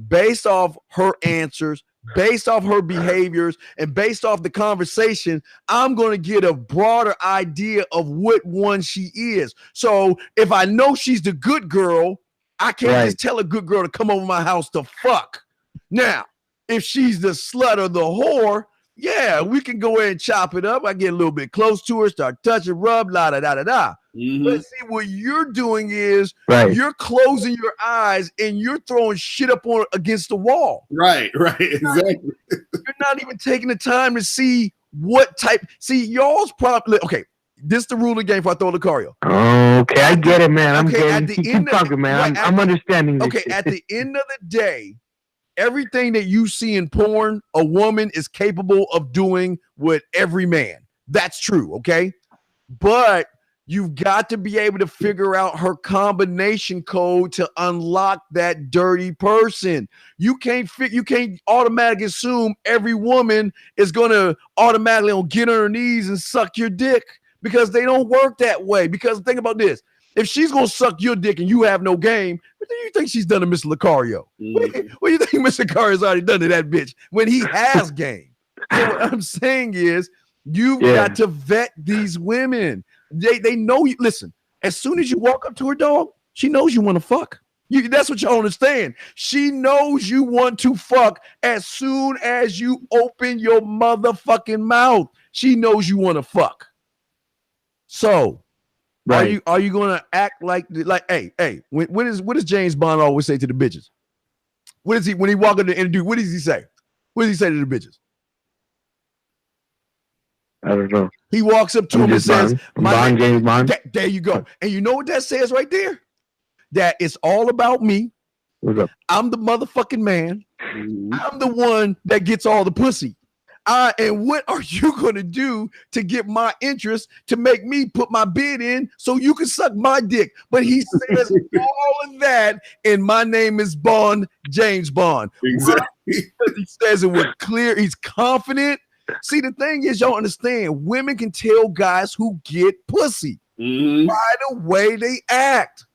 based off her answers, based off her behaviors, and based off the conversation, I'm going to get a broader idea of what one she is. So if I know she's the good girl, I can't just tell a good girl to come over my house to fuck. Now, if she's the slut or the whore, yeah, we can go ahead and chop it up. I get a little bit close to her, start touching, rub, la-da-da-da-da. But see, what you're doing is you're closing your eyes and you're throwing shit up on against the wall. Right, exactly. You're not even taking the time to see what type. See, y'all's probably okay. This is the rule of the game before I throw Lucario. Okay, I get it, man. I'm getting. Keep talking, man. I'm understanding this. Okay, at the end of the day, everything that you see in porn, a woman is capable of doing with every man. That's true, okay? But you've got to be able to figure out her combination code to unlock that dirty person. You can't automatically assume every woman is going to automatically get on her knees and suck your dick, because they don't work that way. Because think about this. If she's going to suck your dick and you have no game, what do you think she's done to Mr. Lucario? What do you think Mr. Lucario's already done to that bitch when he has game? So what I'm saying is you've got to vet these women. They know you. Listen, as soon as you walk up to her, dog, she knows you want to fuck. That's what y'all understand. She knows you want to fuck as soon as you open your motherfucking mouth. She knows you want to fuck. So are you going to act like hey? What does James Bond always say to the bitches? What is he when he walk up to introduce? What does he say? What does he say to the bitches? I don't know. He walks up to him and says, James Bond. There you go. And you know what that says right there? That it's all about me. What's up? I'm the motherfucking man. I'm the one that gets all the pussy. And what are you going to do to get my interest, to make me put my bid in so you can suck my dick? But he says all of that, and my name is Bond, James Bond. Exactly. He says it with clear, he's confident. See, the thing is, y'all understand, women can tell guys who get pussy by the way they act,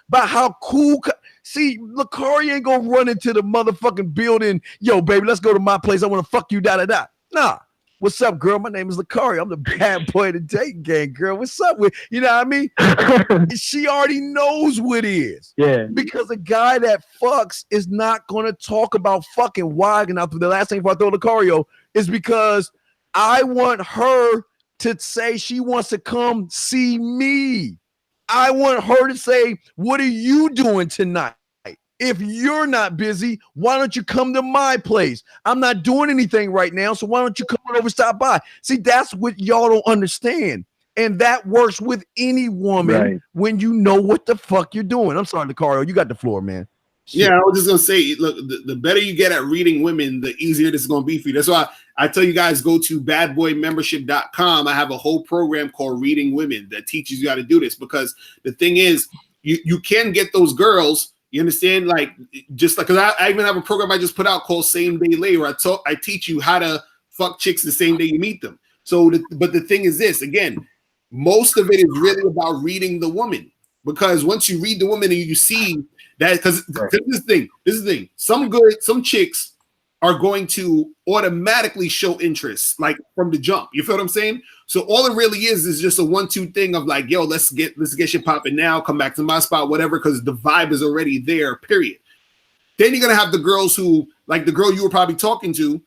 by how cool. See, Lucario ain't gonna run into the motherfucking building. Yo, baby, let's go to my place. I want to fuck you, da-da-da. Nah. What's up, girl? My name is Lucario. I'm the bad boy of the dating game, girl. What's up with, you know what I mean? She already knows what it is. Yeah. Because a guy that fucks is not going to talk about fucking why. And the last thing before I throw Lucario is because I want her to say she wants to come see me. I want her to say, what are you doing tonight? If you're not busy, why don't you come to my place? I'm not doing anything right now, so why don't you come over, stop by? See, that's what y'all don't understand. And that works with any woman when you know what the fuck you're doing. I'm sorry, Lucario, you got the floor, man. Shit. Yeah, I was just going to say, look, the better you get at reading women, the easier this is going to be for you. That's why I tell you guys, go to badboymembership.com. I have a whole program called Reading Women that teaches you how to do this, because the thing is, you can get those girls. You understand? Like, just like, because I even have a program I just put out called Same Day Lay, where I teach you how to fuck chicks the same day you meet them. So, but the thing is this, again, most of it is really about reading the woman, because once you read the woman and you see that, because this is the thing, some chicks are going to automatically show interest, like from the jump. You feel what I'm saying? So all it really is just a 1-2 thing of like, yo, let's get shit popping now, come back to my spot, whatever, because the vibe is already there, period. Then you're gonna have the girls who, like the girl you were probably talking to,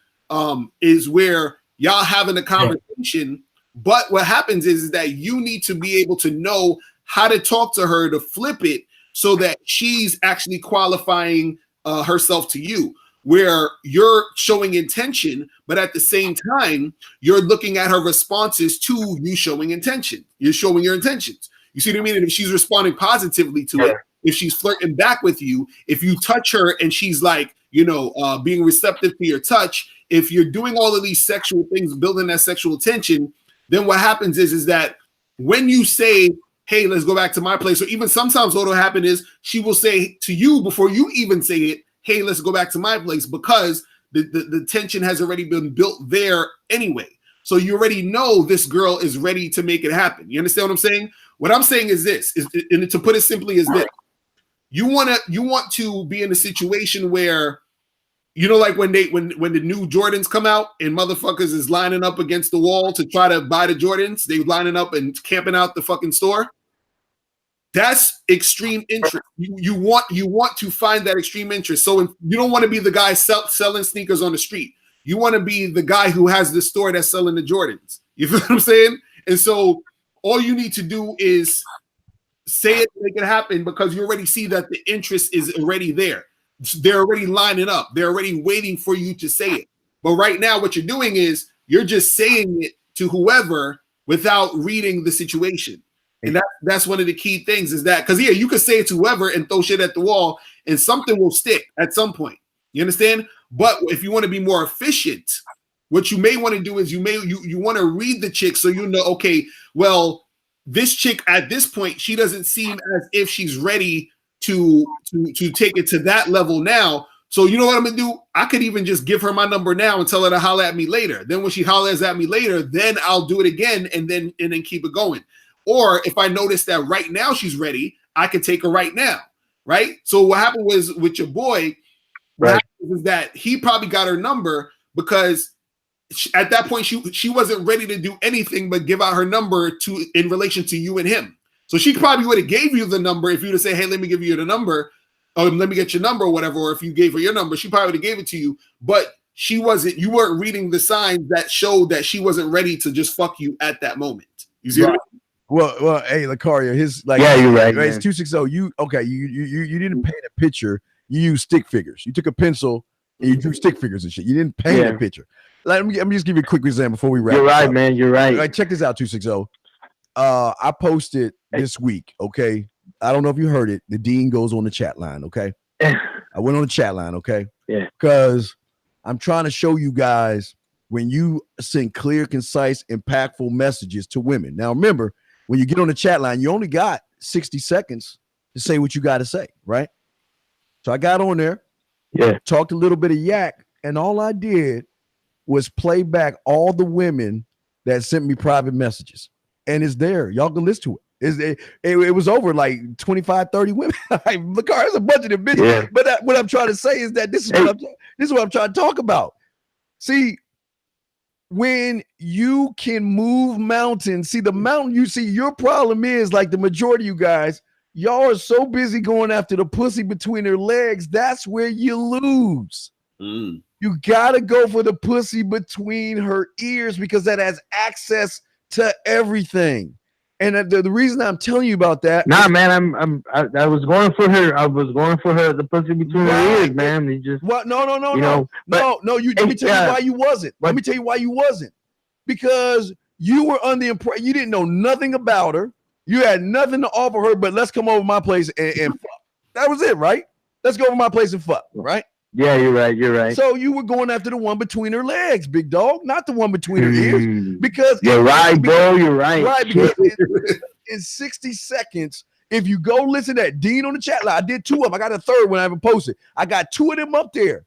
is where y'all having a conversation, but what happens is that you need to be able to know how to talk to her to flip it so that she's actually qualifying herself to you, where you're showing intention, but at the same time, you're looking at her responses to you showing intention. You're showing your intentions. You see what I mean? And if she's responding positively to it, if she's flirting back with you, if you touch her and she's like, being receptive to your touch, if you're doing all of these sexual things, building that sexual tension, then what happens is that when you say, hey, let's go back to my place, or even sometimes what will happen is she will say to you before you even say it, hey, let's go back to my place, because the tension has already been built there anyway. So you already know this girl is ready to make it happen. You understand what I'm saying? What I'm saying is this, and to put it simply is this. You want to be in a situation where, like when the new Jordans come out and motherfuckers is lining up against the wall to try to buy the Jordans, they lining up and camping out the fucking store. That's extreme interest. You want to find that extreme interest. So you don't want to be the guy selling sneakers on the street. You want to be the guy who has the store that's selling the Jordans. You feel what I'm saying? And so all you need to do is say it, make it happen, because you already see that the interest is already there. They're already lining up. They're already waiting for you to say it. But right now, what you're doing is you're just saying it to whoever without reading the situation. And that's one of the key things is that, because you could say it to whoever and throw shit at the wall and something will stick at some point. You understand? But if you want to be more efficient, what you may want to do is you want to read the chick so you know, okay, well, this chick at this point, she doesn't seem as if she's ready to take it to that level now. So you know what I'm gonna do? I could even just give her my number now and tell her to holler at me later. Then when she hollers at me later, then I'll do it again and then keep it going. Or if I notice that right now she's ready, I can take her right now, right? So what happened was with your boy, what happened was that he probably got her number because at that point she wasn't ready to do anything but give out her number in relation to you and him. So she probably would have gave you the number if you'd have said, hey, let me give you the number, or let me get your number or whatever. Or if you gave her your number, she probably would have gave it to you. But you weren't reading the signs that showed that she wasn't ready to just fuck you at that moment. You see what I mean? Well, hey, Lucario, you're right. It's 260. You didn't paint a picture. You used stick figures. You took a pencil and you drew stick figures and shit. You didn't paint a picture. Let me just give you a quick example before we wrap. You're right, man. You're right. All right, check this out, 260. I posted this week. Okay, I don't know if you heard it. The dean goes on the chat line. Okay, I went on the chat line. Okay, because I'm trying to show you guys when you send clear, concise, impactful messages to women. Now, remember. When you get on the chat line, you only got 60 seconds to say what you got to say, right? So I got on there, talked a little bit of yak, and all I did was play back all the women that sent me private messages. And it's there. Y'all can listen to it. It was over like 25, 30 women. Look, there's a bunch of them bitches. Yeah. But what I'm trying to say is that this is what I'm trying to talk about. See, when you can move mountains, see the mountain, your problem is like the majority of you guys, y'all are so busy going after the pussy between their legs. That's where you lose. You got to go for the pussy between her ears because that has access to everything. And the reason I'm telling you about that, I was going for her. I was going for her the pussy between her ears, man. You just what? No. Let me tell you why you wasn't. Let me tell you why you wasn't. Because you were under the impression you didn't know nothing about her. You had nothing to offer her. But let's come over to my place and fuck. That was it, right? Let's go over to my place and fuck, right? Yeah, you're right. You're right. So you were going after the one between her legs, big dog, not the one between her ears. Because you're right, bro. You're right. Right. Because in 60 seconds, if you go listen to that Dean on the chat line, I did 2 of them. I got a third one I haven't posted. I got 2 of them up there.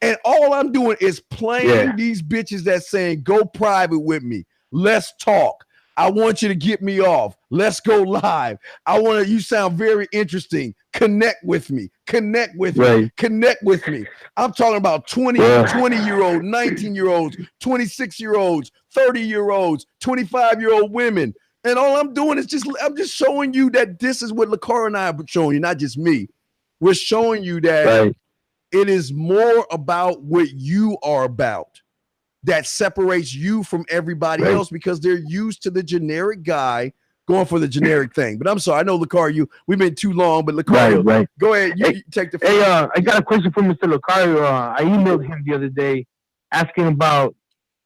And all I'm doing is playing these bitches that saying, go private with me. Let's talk. I want you to get me off. Let's go live. You sound very interesting. Connect with me. Connect with me. Connect with me. I'm talking about 20-year-old, 19-year-olds, 26-year-olds, 30-year-olds, 25-year-old women. And all I'm doing is I'm just showing you that this is what Lakara and I are showing you, not just me. We're showing you that it is more about what you are about that separates you from everybody else, because they're used to the generic guy going for the generic thing. But I'm sorry, I know Lucario, we've been too long, but Lucario, go ahead, you take the Hey, I got a question for Mr. Lucario. I emailed him the other day asking about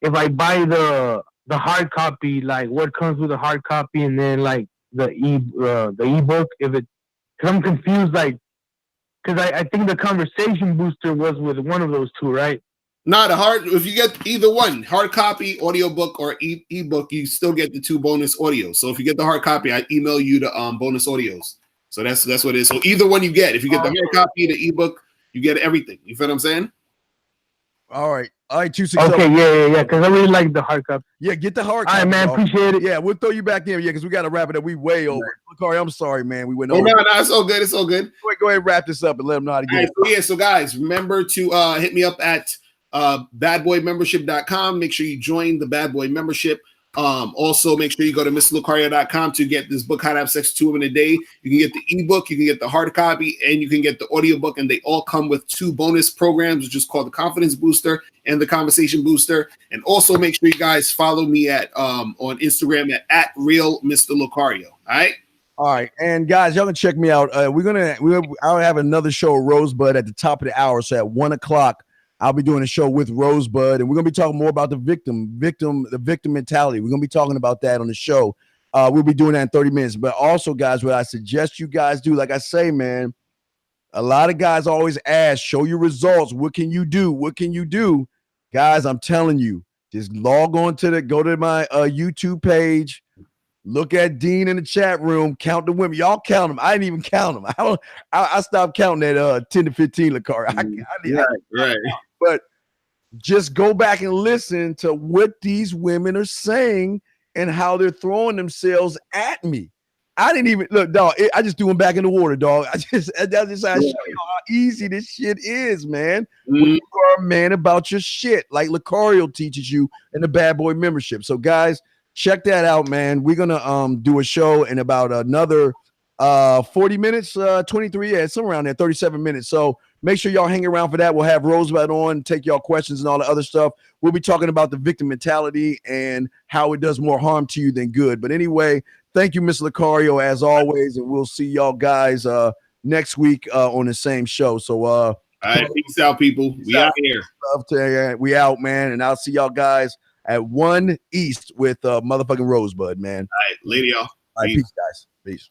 if I buy the hard copy, like what comes with the hard copy, and then like the ebook, because I'm confused, like, because I think the conversation booster was with one of those two, right? Not if you get either one, hard copy, audiobook, or ebook, you still get the 2 bonus audios. So if you get the hard copy, I email you the bonus audios. So that's what it is. So either one you get. If you get the hard copy, the ebook, you get everything. You feel what I'm saying? All right, 260. Okay, yeah. Because I really like the hard copy. Yeah, get the hard copy. All right, man, appreciate it. Yeah, we'll throw you back in. Yeah, because we got to wrap it up. We way over. Lucari, I'm sorry, man. We went over. No, it's all good. It's all good. Go ahead and wrap this up and let them know how to get it. So guys, remember to hit me up at badboymembership.com. Make sure you join the Bad Boy membership. Also make sure you go to mrlucario.com to get this book, How to Have Sex with 2 Women a Day. You can get the ebook, you can get the hard copy, and you can get the audiobook, and they all come with 2 bonus programs, which is called the Confidence Booster and the Conversation Booster. And also make sure you guys follow me at on Instagram at real Mr. Lucario. All right, and guys, y'all can check me out. I'll have another show, Rosebud, at the top of the hour. So at 1:00, I'll be doing a show with Rosebud, and we're gonna be talking more about the victim mentality. We're gonna be talking about that on the show. We'll be doing that in 30 minutes. But also, guys, what I suggest you guys do, like I say, man, a lot of guys always ask, show your results. What can you do? What can you do? Guys, I'm telling you, just log on go to my YouTube page. Look at Dean in the chat room. Count the women. Y'all count them. I didn't even count them. I stopped counting at 10 to 15, Lakari. Right. But just go back and listen to what these women are saying and how they're throwing themselves at me. I didn't even look, dog. I just threw them back in the water, dog. I just show you how easy this shit is, man. When you are a man about your shit, like Lucario teaches you in the Bad Boy membership. So, guys, check that out, man. We're gonna do a show in about another 40 minutes, 23, somewhere around there, 37 minutes. So make sure y'all hang around for that. We'll have Rosebud on, take y'all questions and all the other stuff. We'll be talking about the victim mentality and how it does more harm to you than good. But anyway, thank you, Mr. Lucario, as always, and we'll see y'all guys next week on the same show. So all right, peace out, people. We out here. We out, man, and I'll see y'all guys at 1 East with motherfucking Rosebud, man. All right, later, y'all. All right, peace, guys. Peace.